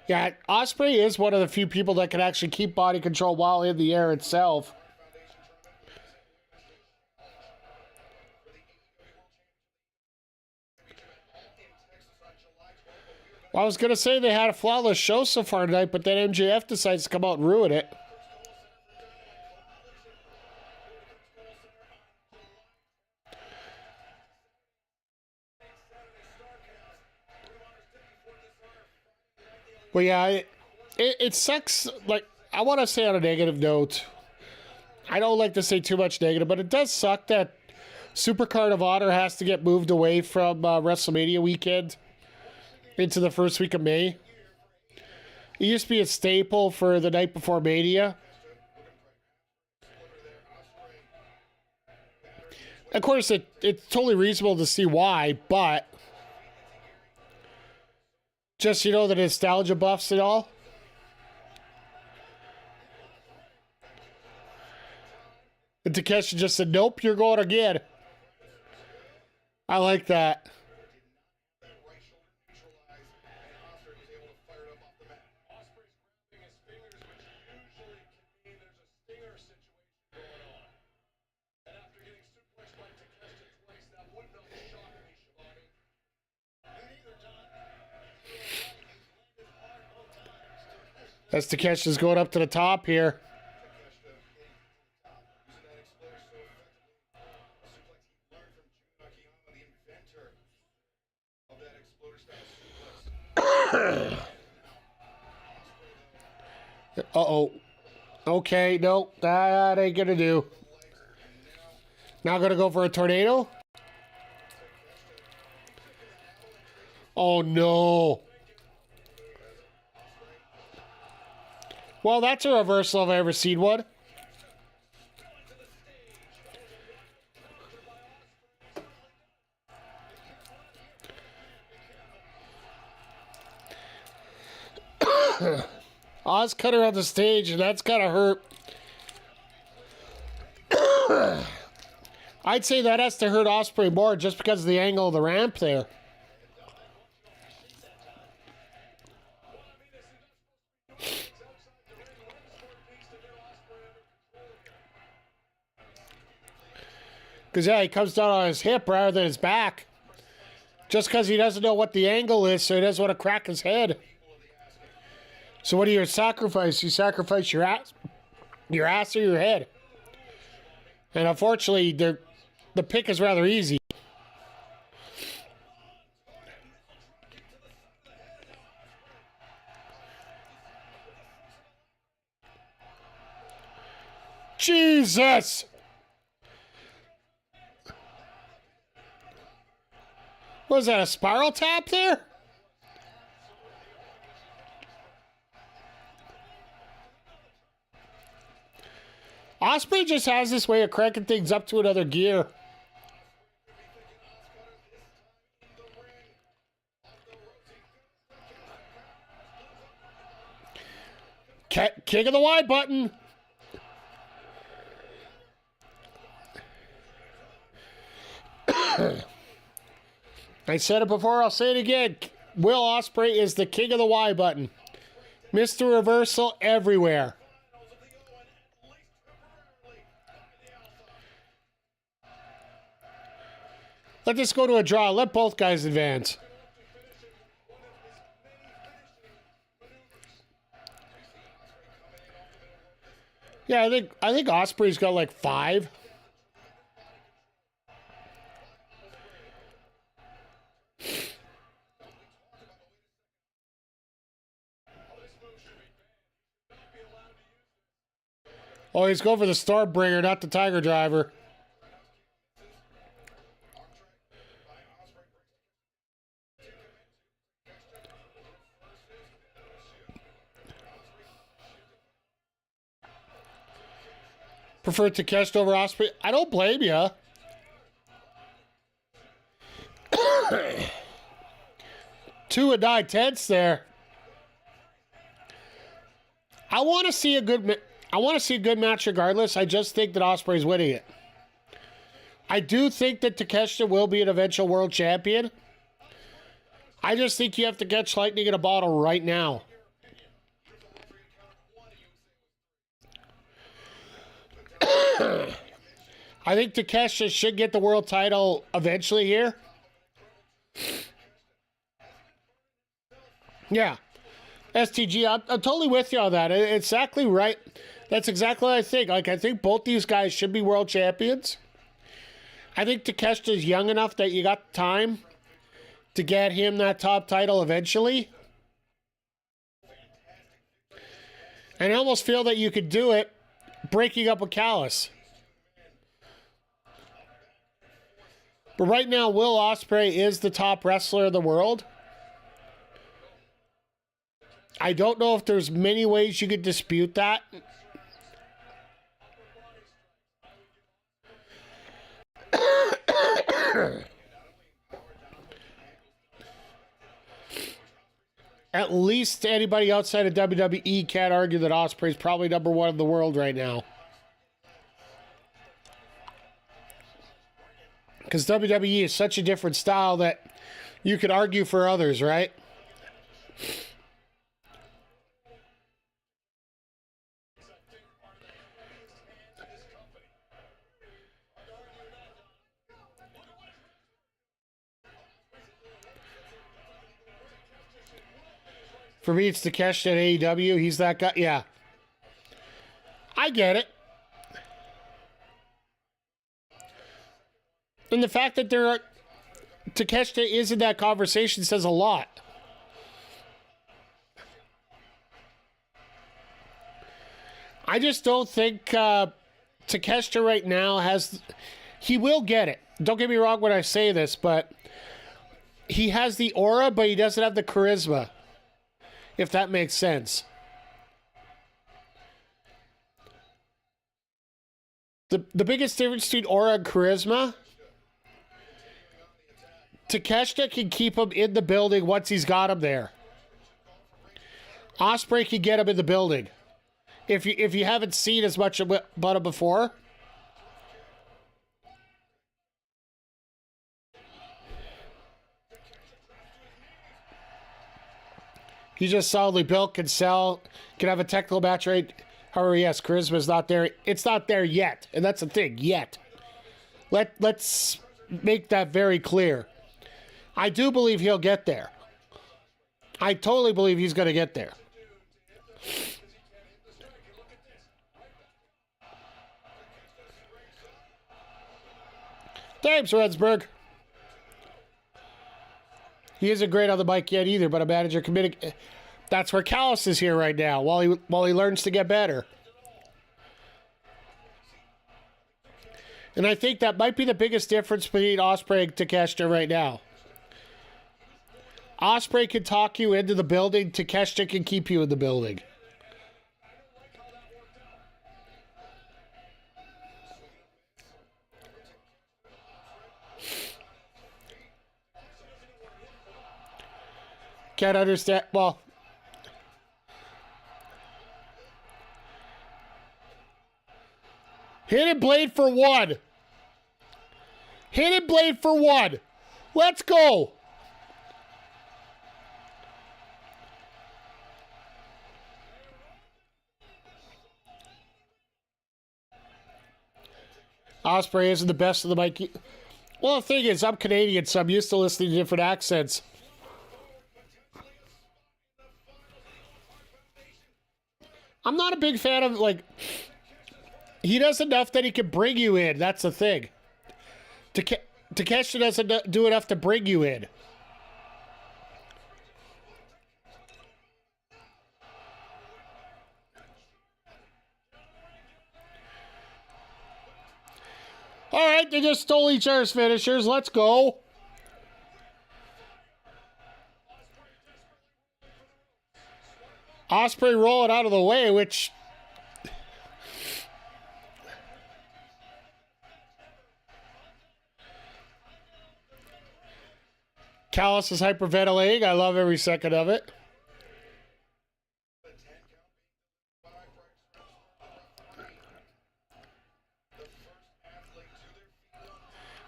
Yeah, Ospreay is one of the few people that can actually keep body control while in the air itself. Well, I was going to say they had a flawless show so far tonight, but then MJF decides to come out and ruin it. Well, yeah, it sucks. Like, I want to say on a negative note, I don't like to say too much negative, but it does suck that Supercard of Honor has to get moved away from WrestleMania weekend into the first week of May. It used to be a staple for the night before Mania. Of course, it's totally reasonable to see why, but just, you know, the nostalgia buffs and all. And Takeshita just said, nope, you're going again. I like that. As Takeshita's going up to the top here. Uh-oh. Okay, no, that ain't gonna do. Now gonna go for a tornado? Oh, no. Well, that's a reversal if I've ever seen one. Oz cut her on the stage, and that's gotta hurt. I'd say that has to hurt Ospreay more just because of the angle of the ramp there. Because, yeah, he comes down on his hip rather than his back. Just because he doesn't know what the angle is, so he doesn't want to crack his head. So what do you sacrifice? You sacrifice your ass or your head. And unfortunately, the pick is rather easy. Jesus! Was that a spiral tap there? Ospreay just has this way of cranking things up to another gear. King of the Y button. I said it before, I'll say it again. Will Ospreay is the king of the Y button. Mr. Reversal everywhere. Let this go to a draw. Let both guys advance. Yeah, I think Ospreay's got like 5. Oh, he's going for the Stormbringer, not the Tiger Driver. Prefer Takeshita over Ospreay. I don't blame you. Two and 9/10 there. I want to see a good match regardless. I just think that Ospreay's winning it. I do think that Takeshita will be an eventual world champion. I just think you have to catch lightning in a bottle right now. I think Takeshita should get the world title eventually here. Yeah. STG, I'm totally with you on that. It's exactly right. That's exactly what I think. Like, I think both these guys should be world champions. I think Takeshita's young enough that you got time to get him that top title eventually. And I almost feel that you could do it breaking up with Callis. But right now, Will Ospreay is the top wrestler in the world. I don't know if there's many ways you could dispute that. At least anybody outside of WWE can't argue that Ospreay is probably number one in the world right now. Because WWE is such a different style that you could argue for others, right? For me, it's Takeshita at AEW. He's that guy. Yeah. I get it. And the fact that Takeshita is in that conversation says a lot. I just don't think Takeshita right now has... He will get it. Don't get me wrong when I say this, but he has the aura, but he doesn't have the charisma. If that makes sense. The biggest difference between aura and charisma, Takeshita can keep him in the building once he's got him there. Ospreay can get him in the building. If you haven't seen as much about him before. He's just solidly built, can sell, can have a technical match rate. However, yes, charisma's not there. It's not there yet, and that's the thing, yet. Let's make that very clear. I do believe he'll get there. I totally believe he's going to get there. Thanks, Redsburg. He isn't great on the mic yet either, but a manager committed. That's where Callis is here right now, while he learns to get better. And I think that might be the biggest difference between Ospreay and Takeshita right now. Ospreay can talk you into the building. Takeshita can keep you in the building. Can't understand. Well, hidden blade for one. Hidden blade for one. Let's go. Ospreay isn't the best of the mic. Well, the thing is, I'm Canadian, so I'm used to listening to different accents. I'm not a big fan of, like, he does enough that he can bring you in. That's the thing. Takeshita doesn't do enough to bring you in. All right, they just stole each other's finishers. Let's go. Ospreay rolling out of the way, which... Callis is hyperventilating. I love every second of it.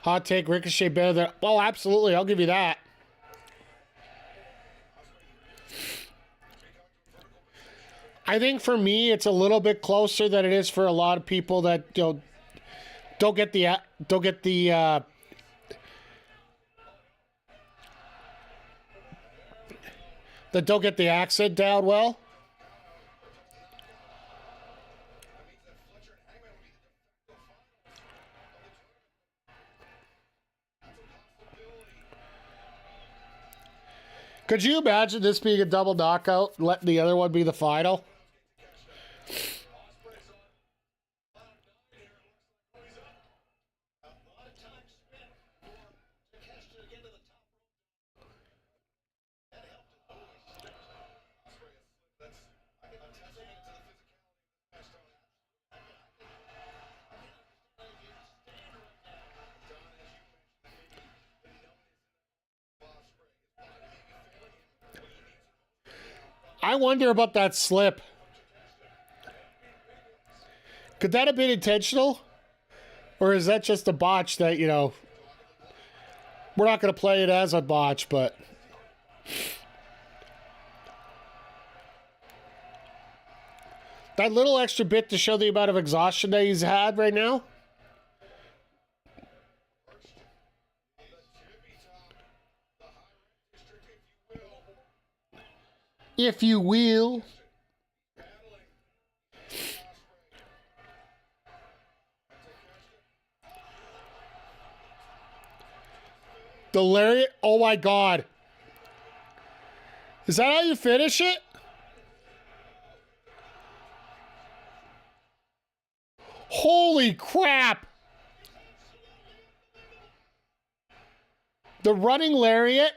Hot take, Ricochet better than... Well, absolutely. I'll give you that. I think for me, it's a little bit closer than it is for a lot of people that don't get the accent down well. Could you imagine this being a double knockout and letting the other one be the final? I wonder about that slip. Could that have been intentional? Or is that just a botch that, you know, we're not going to play it as a botch, but... That little extra bit to show the amount of exhaustion that he's had right now. If you will. The lariat. Oh my God. Is that how you finish it? Holy crap. The running lariat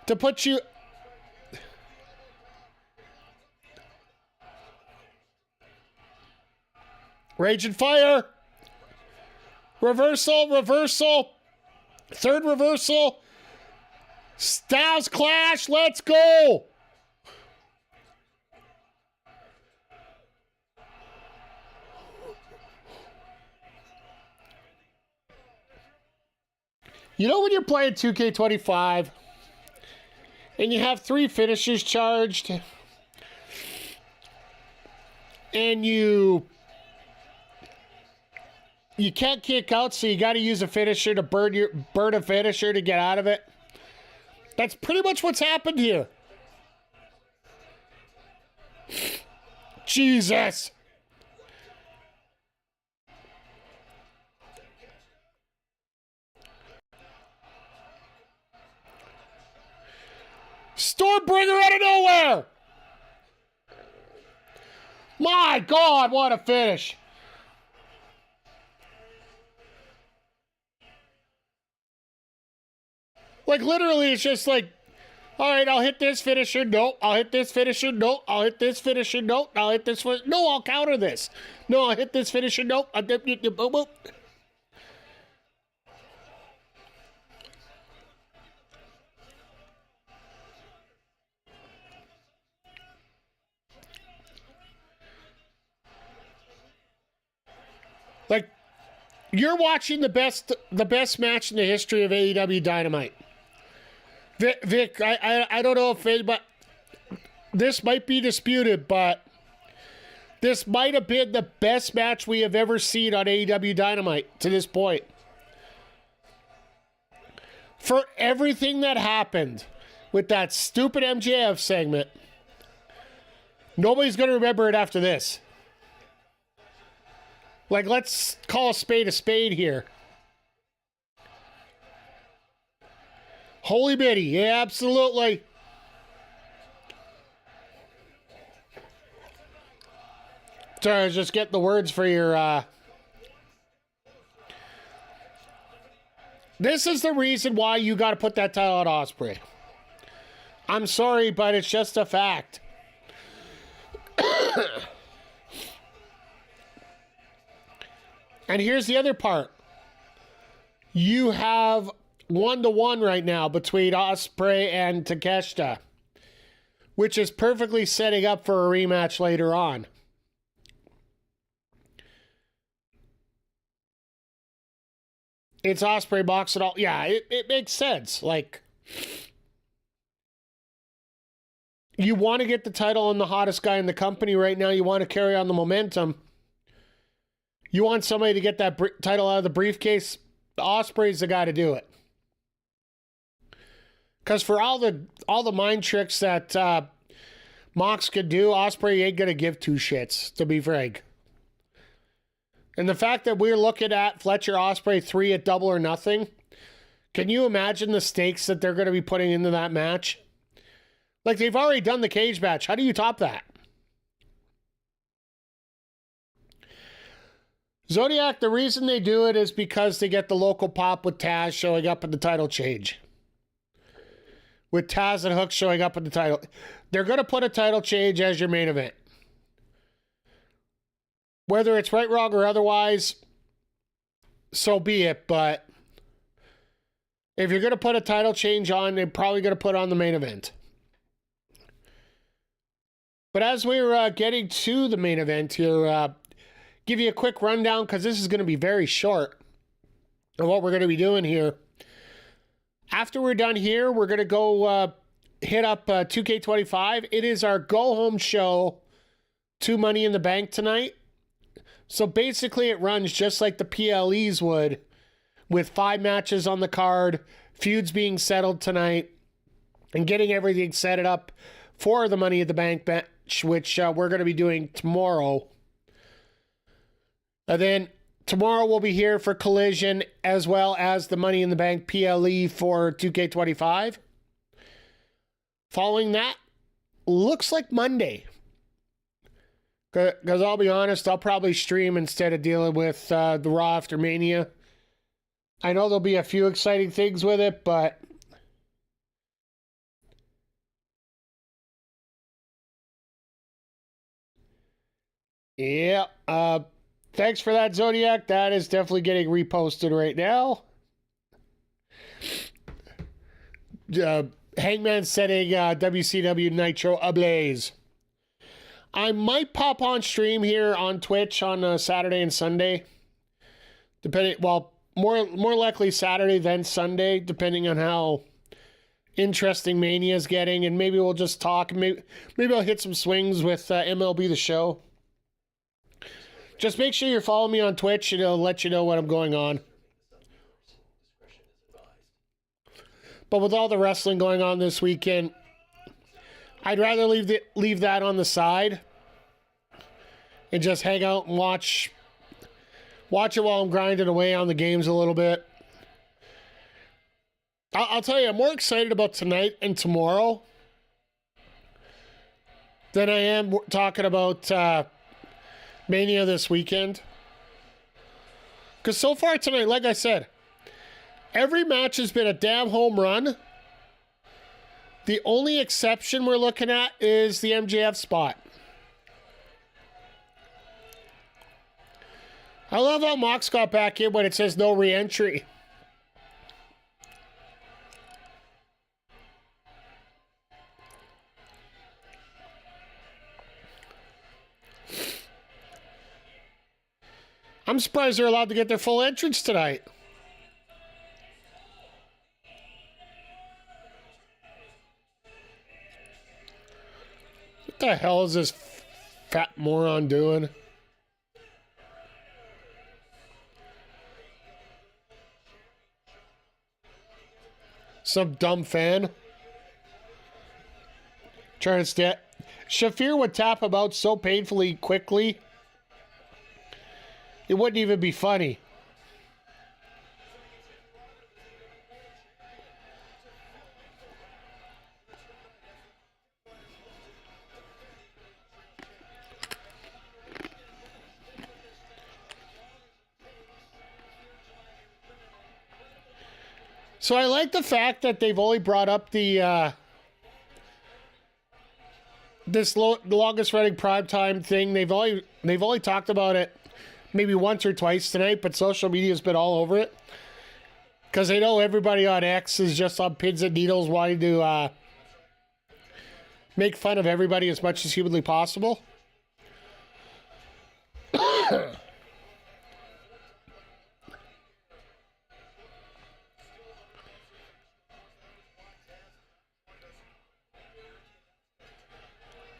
to put you... Rage and fire. Reversal, reversal. Third reversal. Styles clash. Let's go. You know when you're playing 2K25 and you have 3 finishers charged and you can't kick out, so you got to use a finisher to burn a finisher to get out of it. That's pretty much what's happened here. Jesus. Stormbringer out of nowhere. My God, what a finish. Like, literally, it's just like, all right, I'll hit this finisher. No, I'll hit this finisher. No, I'll hit this finisher. No, I'll hit this finisher. No, I'll counter this. No, I'll hit this finisher. No, I'll boop, boop, boop. Like, you're watching the best match in the history of AEW Dynamite. Vic, I don't know if anybody, this might be disputed, but this might have been the best match we have ever seen on AEW Dynamite to this point. For everything that happened with that stupid MJF segment, nobody's going to remember it after this. Like, let's call a spade here. Holy Biddy, yeah, absolutely. Sorry, I was just getting the words for your, This is the reason why you got to put that title on Ospreay. I'm sorry, but it's just a fact. And here's the other part. You have 1-1 right now between Ospreay and Takeshita, which is perfectly setting up for a rematch later on. It's Ospreay box and all. Yeah, it makes sense. Like, you want to get the title on the hottest guy in the company right now. You want to carry on the momentum. You want somebody to get that title out of the briefcase. Ospreay's the guy to do it. Because for all the mind tricks that Mox could do, Ospreay ain't going to give 2 shits, to be frank. And the fact that we're looking at Fletcher Ospreay 3 at Double or Nothing, can you imagine the stakes that they're going to be putting into that match? Like, they've already done the cage match. How do you top that? Zodiac, the reason they do it is because they get the local pop with Taz showing up in the title change. With Taz and Hook showing up in the title. They're going to put a title change as your main event. Whether it's right, wrong, or otherwise, so be it. But if you're going to put a title change on, they're probably going to put on the main event. But as we're getting to the main event here, give you a quick rundown because this is going to be very short of what we're going to be doing here. After we're done here, we're going to go hit up 2K25. It is our go-home show to Money in the Bank tonight. So basically it runs just like the PLEs would, with 5 matches on the card, feuds being settled tonight, and getting everything set up for the Money in the Bank match, which we're going to be doing tomorrow. And then tomorrow we'll be here for Collision, as well as the Money in the Bank PLE for 2K25. Following that, looks like Monday. Because I'll be honest, I'll probably stream instead of dealing with the Raw after Mania. I know there'll be a few exciting things with it, but yeah. Thanks for that, Zodiac. That is definitely getting reposted right now. Hangman setting WCW Nitro ablaze. I might pop on stream here on Twitch on Saturday and Sunday. Depending, well, more likely Saturday than Sunday, depending on how interesting Mania is getting, and maybe we'll just talk. Maybe I'll hit some swings with MLB The Show. Just make sure you're following me on Twitch, and it'll let you know when I'm going on. But with all the wrestling going on this weekend, I'd rather leave that on the side and just hang out and watch it while I'm grinding away on the games a little bit. I'll tell you, I'm more excited about tonight and tomorrow than I am talking about Mania this weekend. Because so far tonight, like I said, every match has been a damn home run. The only exception we're looking at is the MJF spot. I love how Mox got back in when it says no re-entry. I'm surprised they're allowed to get their full entrance tonight. What the hell is this fat moron doing? Some dumb fan. Trying to step. Shafir would tap him out so painfully quickly, it wouldn't even be funny. So I like the fact that they've only brought up the the longest running primetime thing. They've only talked about it maybe once or twice tonight, but social media's been all over it. Because they know everybody on X is just on pins and needles wanting to make fun of everybody as much as humanly possible.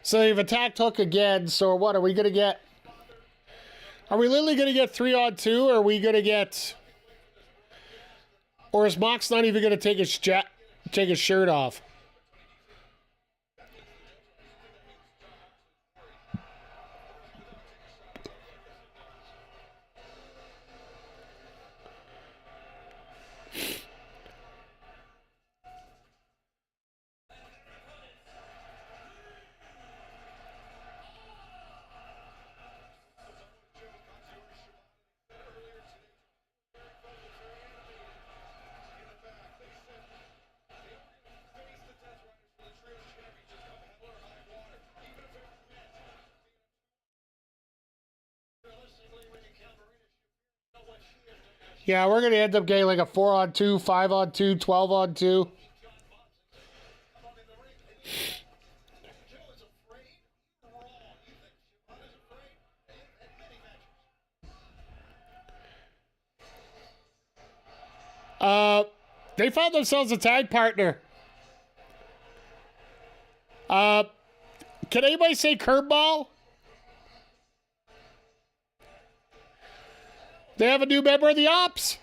So they've attacked Hook again, so what are we going to get? Are we literally going to get 3-on-2, or are we going to get... Or is Mox not even going to take his shirt off? Yeah, we're going to end up getting like a 4-on-2, 5-on-2, 12-on-2. They found themselves a tag partner. Can anybody say curveball? They have a new member of the Opps.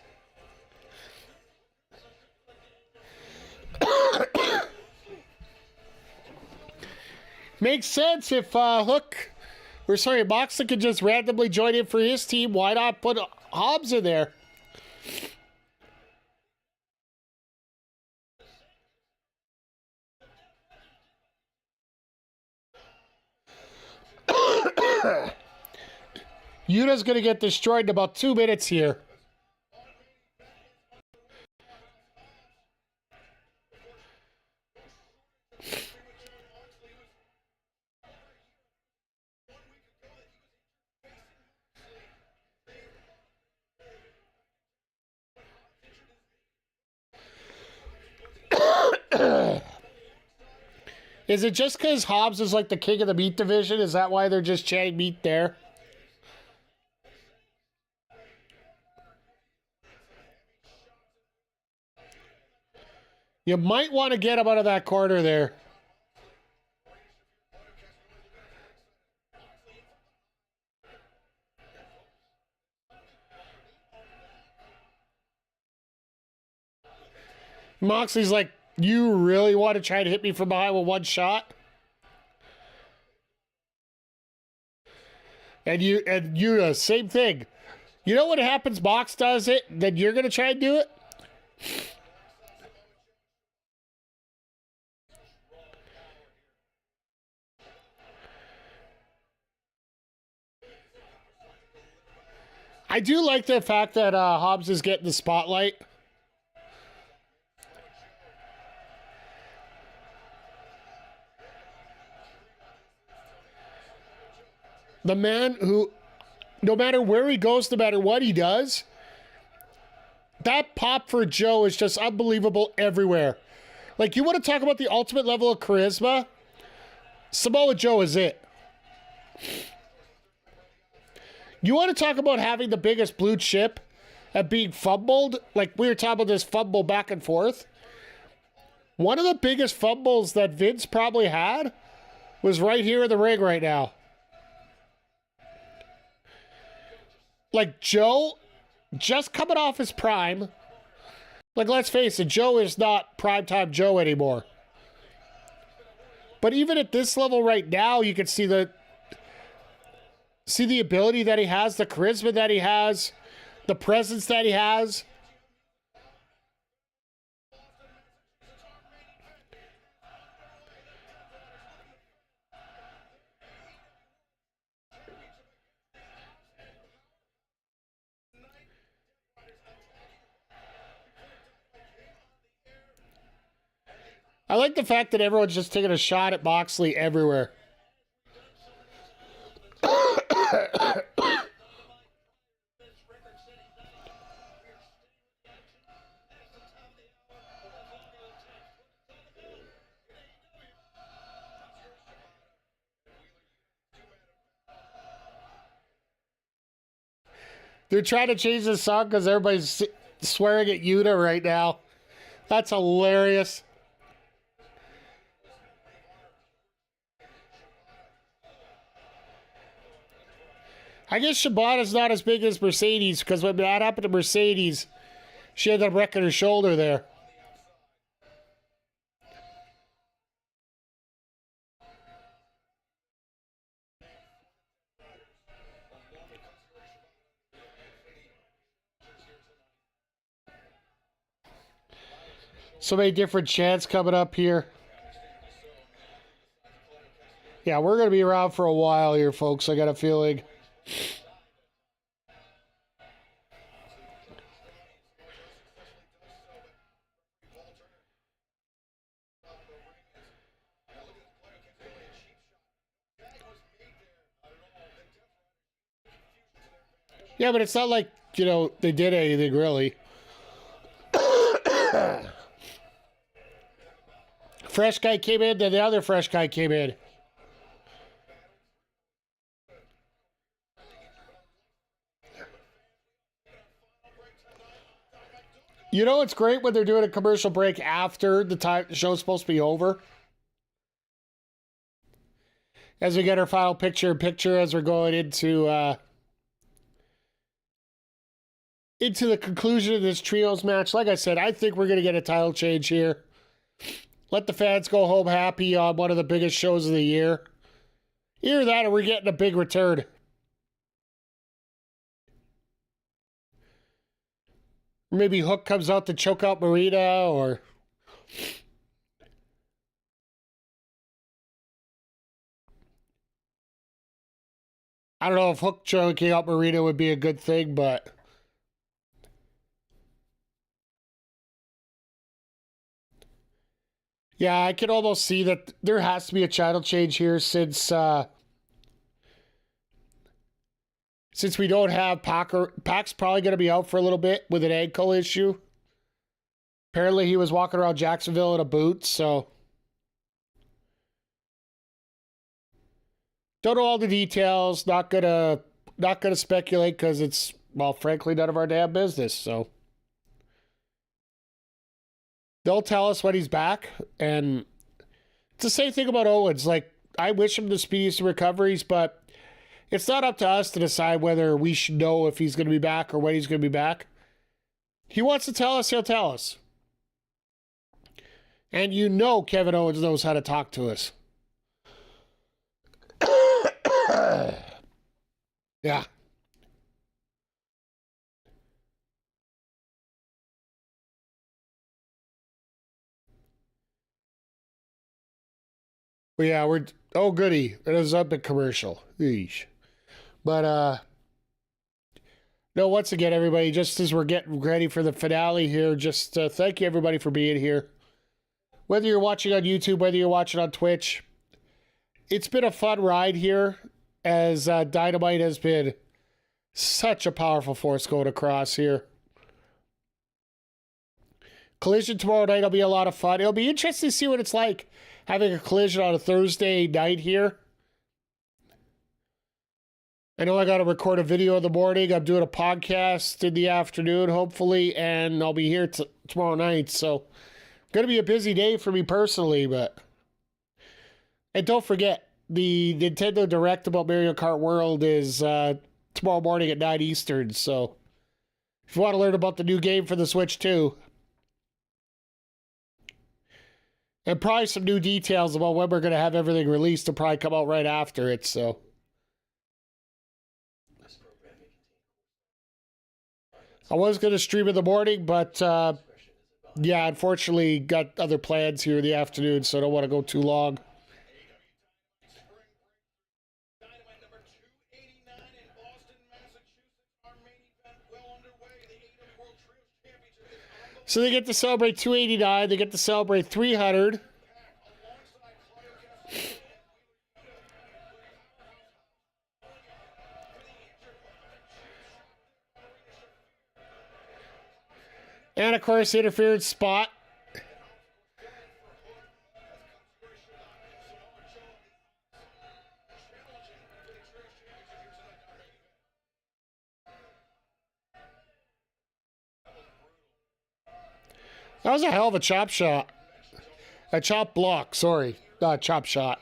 Makes sense if Moxley could just randomly join in for his team. Why not put Hobbs in there? Yuta's going to get destroyed in about 2 minutes here. Is it just because Hobbs is like the king of the meat division? Is that why they're just chanting meat there? You might want to get him out of that corner there. Moxley's like, you really want to try to hit me from behind with one shot? And you same thing. You know what happens? Mox does it, then you're going to try and do it? I do like the fact that Hobbs is getting the spotlight. The man who, no matter where he goes, no matter what he does, that pop for Joe is just unbelievable everywhere. Like, you want to talk about the ultimate level of charisma? Samoa Joe is it. You want to talk about having the biggest blue chip and being fumbled? Like, we were talking about this fumble back and forth. One of the biggest fumbles that Vince probably had was right here in the ring right now. Like, Joe, just coming off his prime. Like, let's face it, Joe is not primetime Joe anymore. But even at this level right now, you can see the ability that he has, the charisma that he has, the presence that he has. I like the fact that everyone's just taking a shot at Moxley everywhere. They're trying to change the song because everybody's swearing at Yuta right now. That's hilarious. I guess Shibata's not as big as Mercedes, because when that happened to Mercedes, she ended up wrecking her shoulder there. So many different chants coming up here. Yeah, we're going to be around for a while here, folks. I got a feeling. Yeah, but it's not like, you know, they did anything really. Fresh guy came in, then the other fresh guy came in. You know, it's great when they're doing a commercial break after the show's supposed to be over. As we get our final picture-in-picture as we're going into the conclusion of this trios match. Like I said, I think we're going to get a title change here. Let the fans go home happy on one of the biggest shows of the year. Either that or we're getting a big return. Maybe Hook comes out to choke out Marina, or... I don't know if Hook choking out Marina would be a good thing, but... Yeah, I can almost see that there has to be a title change here since we don't have Pac. Pac's probably going to be out for a little bit with an ankle issue. Apparently he was walking around Jacksonville in a boot, so... Don't know all the details. Not gonna speculate because it's, well, frankly, none of our damn business, so... They'll tell us when he's back, and it's the same thing about Owens. Like, I wish him the speediest of recoveries, but it's not up to us to decide whether we should know if he's going to be back or when he's going to be back. He wants to tell us, he'll tell us. And you know Kevin Owens knows how to talk to us. Yeah. But yeah, oh goody, it was up at commercial. Eesh. But no, once again, everybody, just as we're getting ready for the finale here, just thank you everybody for being here. Whether you're watching on YouTube, whether you're watching on Twitch, it's been a fun ride here, as Dynamite has been such a powerful force going across here. Collision tomorrow night will be a lot of fun. It'll be interesting to see what it's like having a collision on a Thursday night here. I know I got to record a video in the morning. I'm doing a podcast in the afternoon, hopefully, and I'll be here tomorrow night. So, going to be a busy day for me personally, but... And don't forget, the Nintendo Direct about Mario Kart World is tomorrow morning at 9 Eastern, so... If you want to learn about the new game for the Switch too... And probably some new details about when we're going to have everything released to probably come out right after it, so... I was going to stream in the morning, but, yeah, unfortunately got other plans here in the afternoon, so I don't want to go too long. So they get to celebrate 289, they get to celebrate 300. And of course, interference spot. That was a hell of a chop shot. A chop block, sorry. Not a chop shot.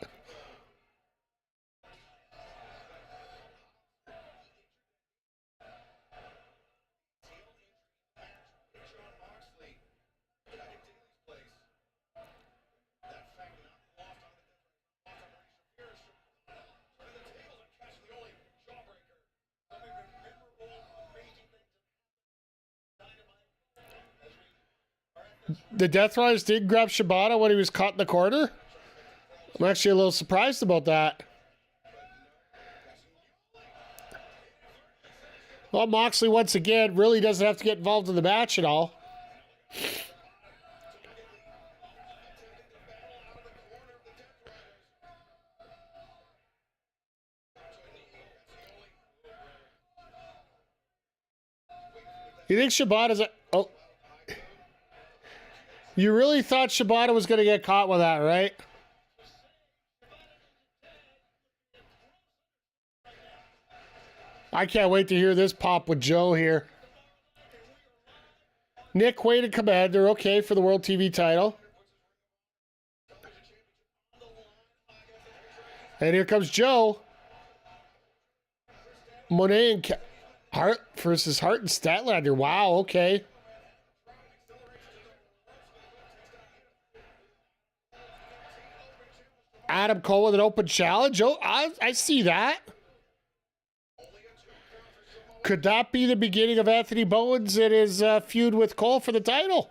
The Death Riders did grab Shibata when he was caught in the corner. I'm actually a little surprised about that. Well, Moxley, once again, really doesn't have to get involved in the match at all. You think Shibata's a... Oh. You really thought Shibata was going to get caught with that, right? I can't wait to hear this pop with Joe here. Nick Wade and Commander, okay, for the World TV title. And here comes Joe. Mone and Hart versus Hart and Statlander. Wow, okay. Adam Cole with an open challenge. Oh, I see that. Could that be the beginning of Anthony Bowens and his feud with Cole for the title?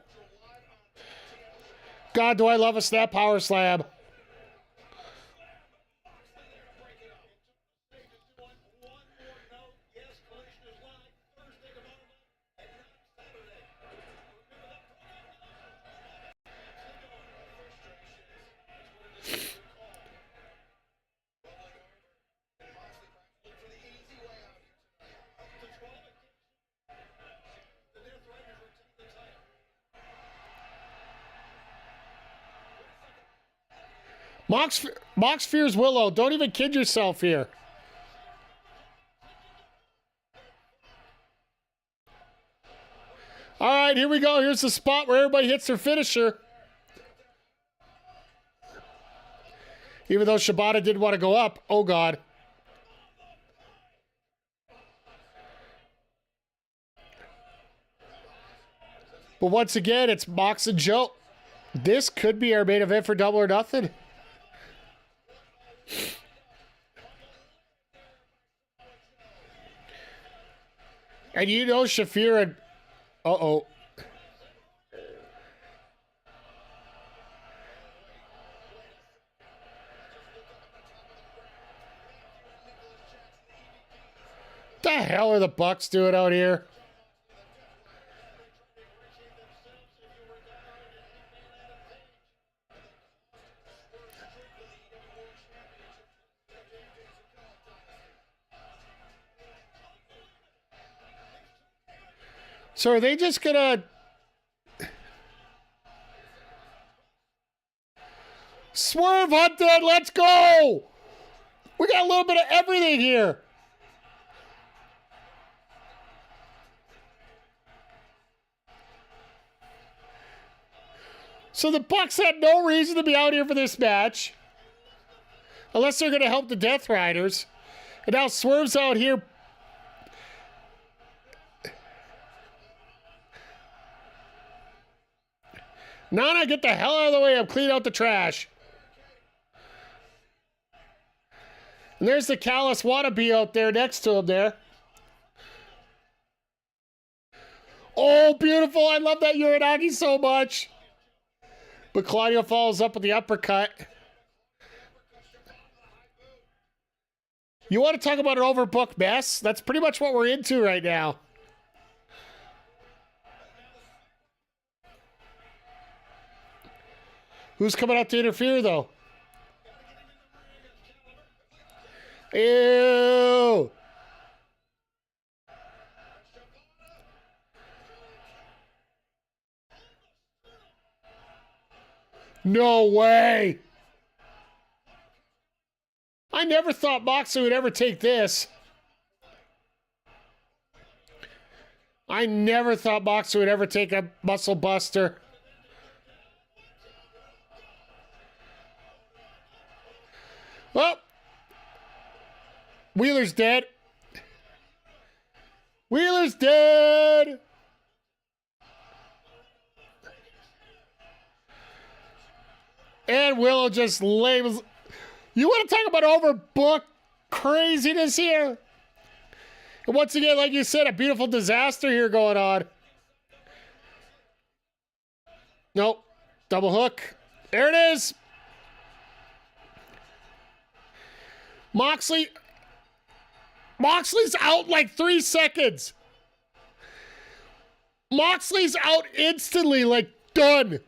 God, do I love a snap power slam. Mox fears Willow. Don't even kid yourself here. All right, here we go. Here's the spot where everybody hits their finisher. Even though Shibata didn't want to go up. Oh, God. But once again, it's Mox and Joe. This could be our main event for Double or Nothing. And you know Shafir and... Uh-oh. The hell are the Bucks doing out here? So are they just gonna swerve Hunted? Let's go! We got a little bit of everything here. So the Bucks had no reason to be out here for this match. Unless they're gonna help the Death Riders. And now Swerve's out here. Nana, get the hell out of the way. I'm cleaning out the trash. And there's the Callous wannabe out there next to him there. Oh, beautiful. I love that Uranagi so much. But Claudio follows up with the uppercut. You want to talk about an overbooked mess? That's pretty much what we're into right now. Who's coming out to interfere, though? Ew! No way! I never thought Moxley would ever take this. I never thought Moxley would ever take a muscle buster. Well, Wheeler's dead. Wheeler's dead. And Willow just labels. You want to talk about overbooked craziness here? And once again, like you said, a beautiful disaster here going on. Nope. Double hook. There it is. Moxley's out like 3 seconds. Moxley's out instantly, like done.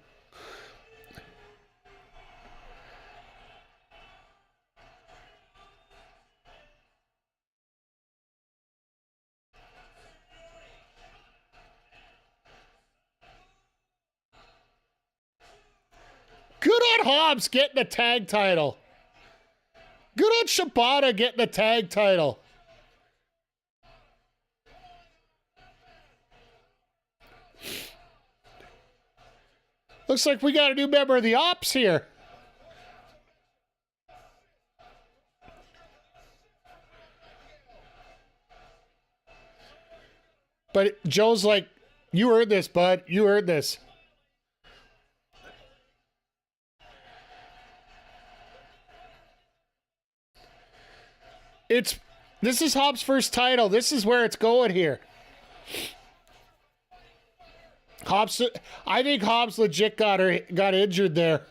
Good on Hobbs getting the tag title. Good on Shibata getting the tag title. Looks like we got a new member of the Opps here. But Joe's like, you earned this, bud. You earned this. This is Hobbs' first title. This is where it's going here. I think Hobbs legit got injured there.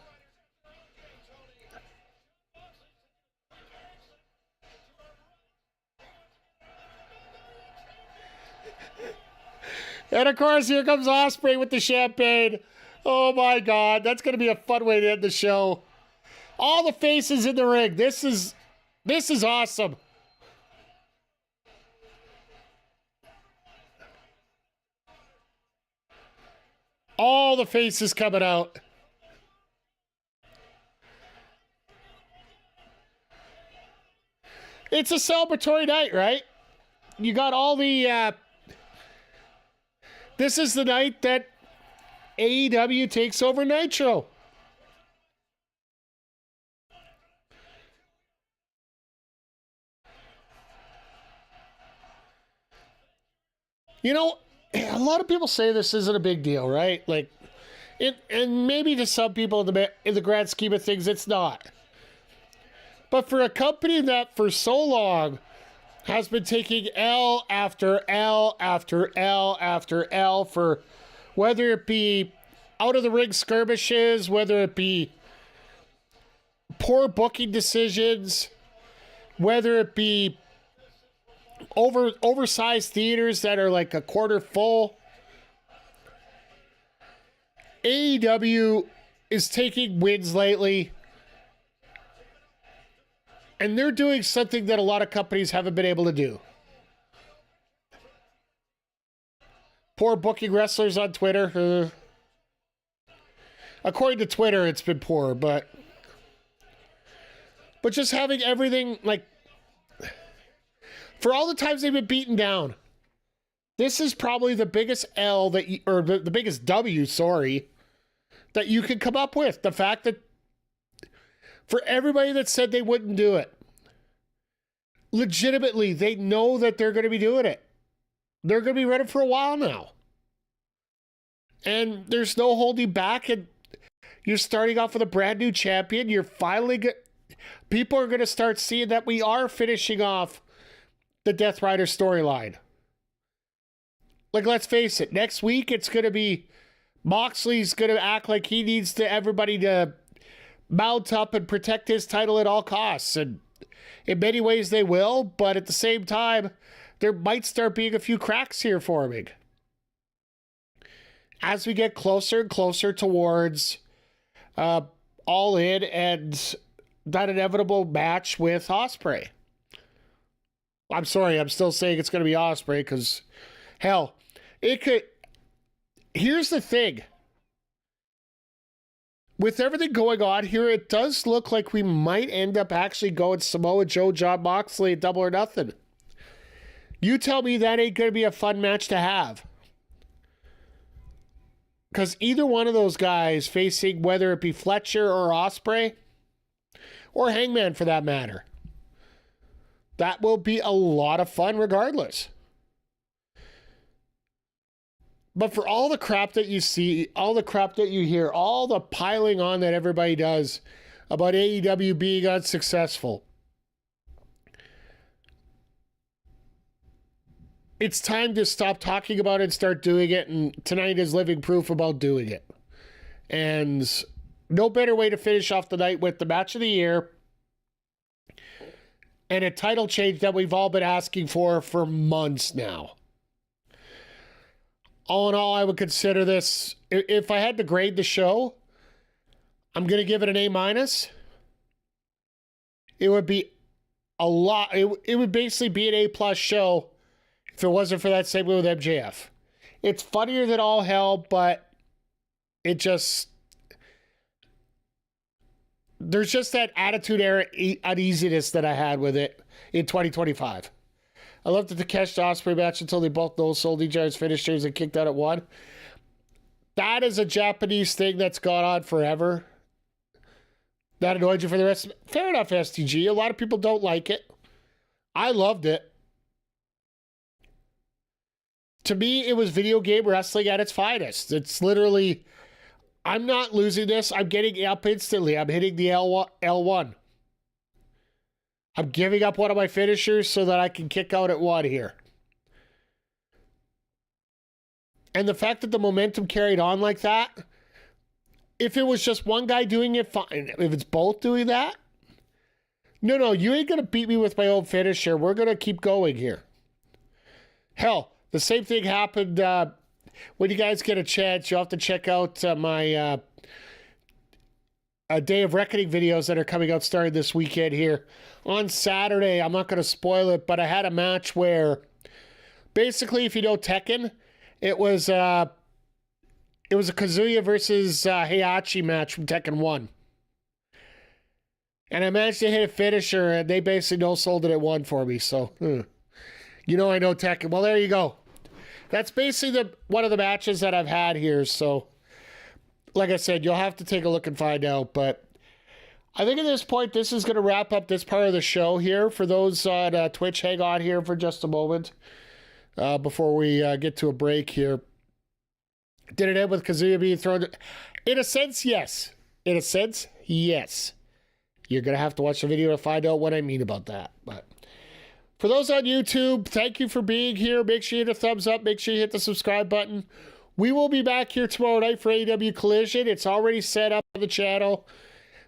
And of course, here comes Ospreay with the champagne. Oh my God, that's going to be a fun way to end the show. All the faces in the ring. This is awesome. All the faces coming out. It's a celebratory night, right? You got all the... This is the night that AEW takes over Nitro. You know, a lot of people say this isn't a big deal, right? Like, and maybe to some people in the grand scheme of things, it's not. But for a company that for so long has been taking L after L after L after L for whether it be out of the ring skirmishes, whether it be poor booking decisions, whether it be oversized theaters that are like a quarter full. AEW is taking wins lately, and they're doing something that a lot of companies haven't been able to do. Poor booking wrestlers on Twitter. According to Twitter, it's been poor, but just having everything, like, for all the times they've been beaten down, this is probably the biggest L that you, or the biggest W, sorry, that you could come up with. The fact that for everybody that said they wouldn't do it, legitimately, they know that they're going to be doing it. They're going to be ready for a while now. And there's no holding back. And you're starting off with a brand new champion. You're finally people are going to start seeing that we are finishing off the Death Rider storyline. Like, let's face it, next week it's going to be Moxley's going to act like he needs to everybody to mount up and protect his title at all costs. And in many ways they will, but at the same time, there might start being a few cracks here forming as we get closer and closer towards All In and that inevitable match with Ospreay. I'm sorry, I'm still saying it's going to be Ospreay because, hell, it could... Here's the thing. With everything going on here, it does look like we might end up actually going Samoa Joe, Jon Moxley, Double or Nothing. You tell me that ain't going to be a fun match to have. Because either one of those guys facing, whether it be Fletcher or Ospreay, or Hangman for that matter, that will be a lot of fun regardless. But for all the crap that you see, all the crap that you hear, all the piling on that everybody does about AEW being unsuccessful, it's time to stop talking about it and start doing it. And tonight is living proof about doing it. And no better way to finish off the night with the match of the year and a title change that we've all been asking for months now. All in all, I would consider this, if I had to grade the show, I'm going to give it an A-. It would be a lot. It would basically be an A+ show if it wasn't for that segment with MJF. It's funnier than all hell, but it just... There's just that attitude era uneasiness that I had with it in 2025. I loved the Takeshita Ospreay match until they both no-sold each other's finishers and kicked out at one. that is a Japanese thing that's gone on forever. That annoyed you for the rest of it. Fair enough, STG. A lot of people don't like it. I loved it. To me, it was video game wrestling at its finest. It's literally, I'm not losing this. I'm getting up instantly. I'm hitting the L1. I'm giving up one of my finishers so that I can kick out at one here. And the fact that the momentum carried on like that, if it was just one guy doing it, fine. If it's both doing that, no, you ain't going to beat me with my own finisher. We're going to keep going here. Hell, the same thing happened when you guys get a chance. You'll have to check out my Day of Reckoning videos that are coming out starting this weekend here. On Saturday, I'm not going to spoil it, but I had a match where basically, if you know Tekken, it was a Kazuya versus Heihachi match from Tekken 1. And I managed to hit a finisher, and they basically no-sold it at 1 for me. So, you know I know Tekken. Well, there you go. That's basically one of the matches that I've had here. So, like I said, you'll have to take a look and find out. But I think at this point, this is going to wrap up this part of the show here. For those on Twitch, hang on here for just a moment before we get to a break here. Did it end with Kazuya being thrown? In a sense, yes. In a sense, yes. You're going to have to watch the video to find out what I mean about that. But for those on YouTube, thank you for being here. Make sure you hit a thumbs up. Make sure you hit the subscribe button. We will be back here tomorrow night for AEW Collision. It's already set up on the channel.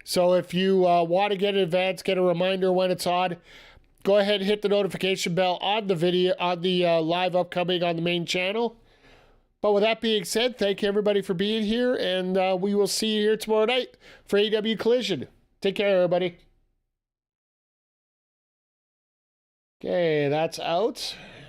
So if you want to get an advance, get a reminder when it's on, go ahead and hit the notification bell on the video, on the live upcoming on the main channel. But with that being said, thank you everybody for being here, and we will see you here tomorrow night for AEW Collision. Take care, everybody. Okay, that's out.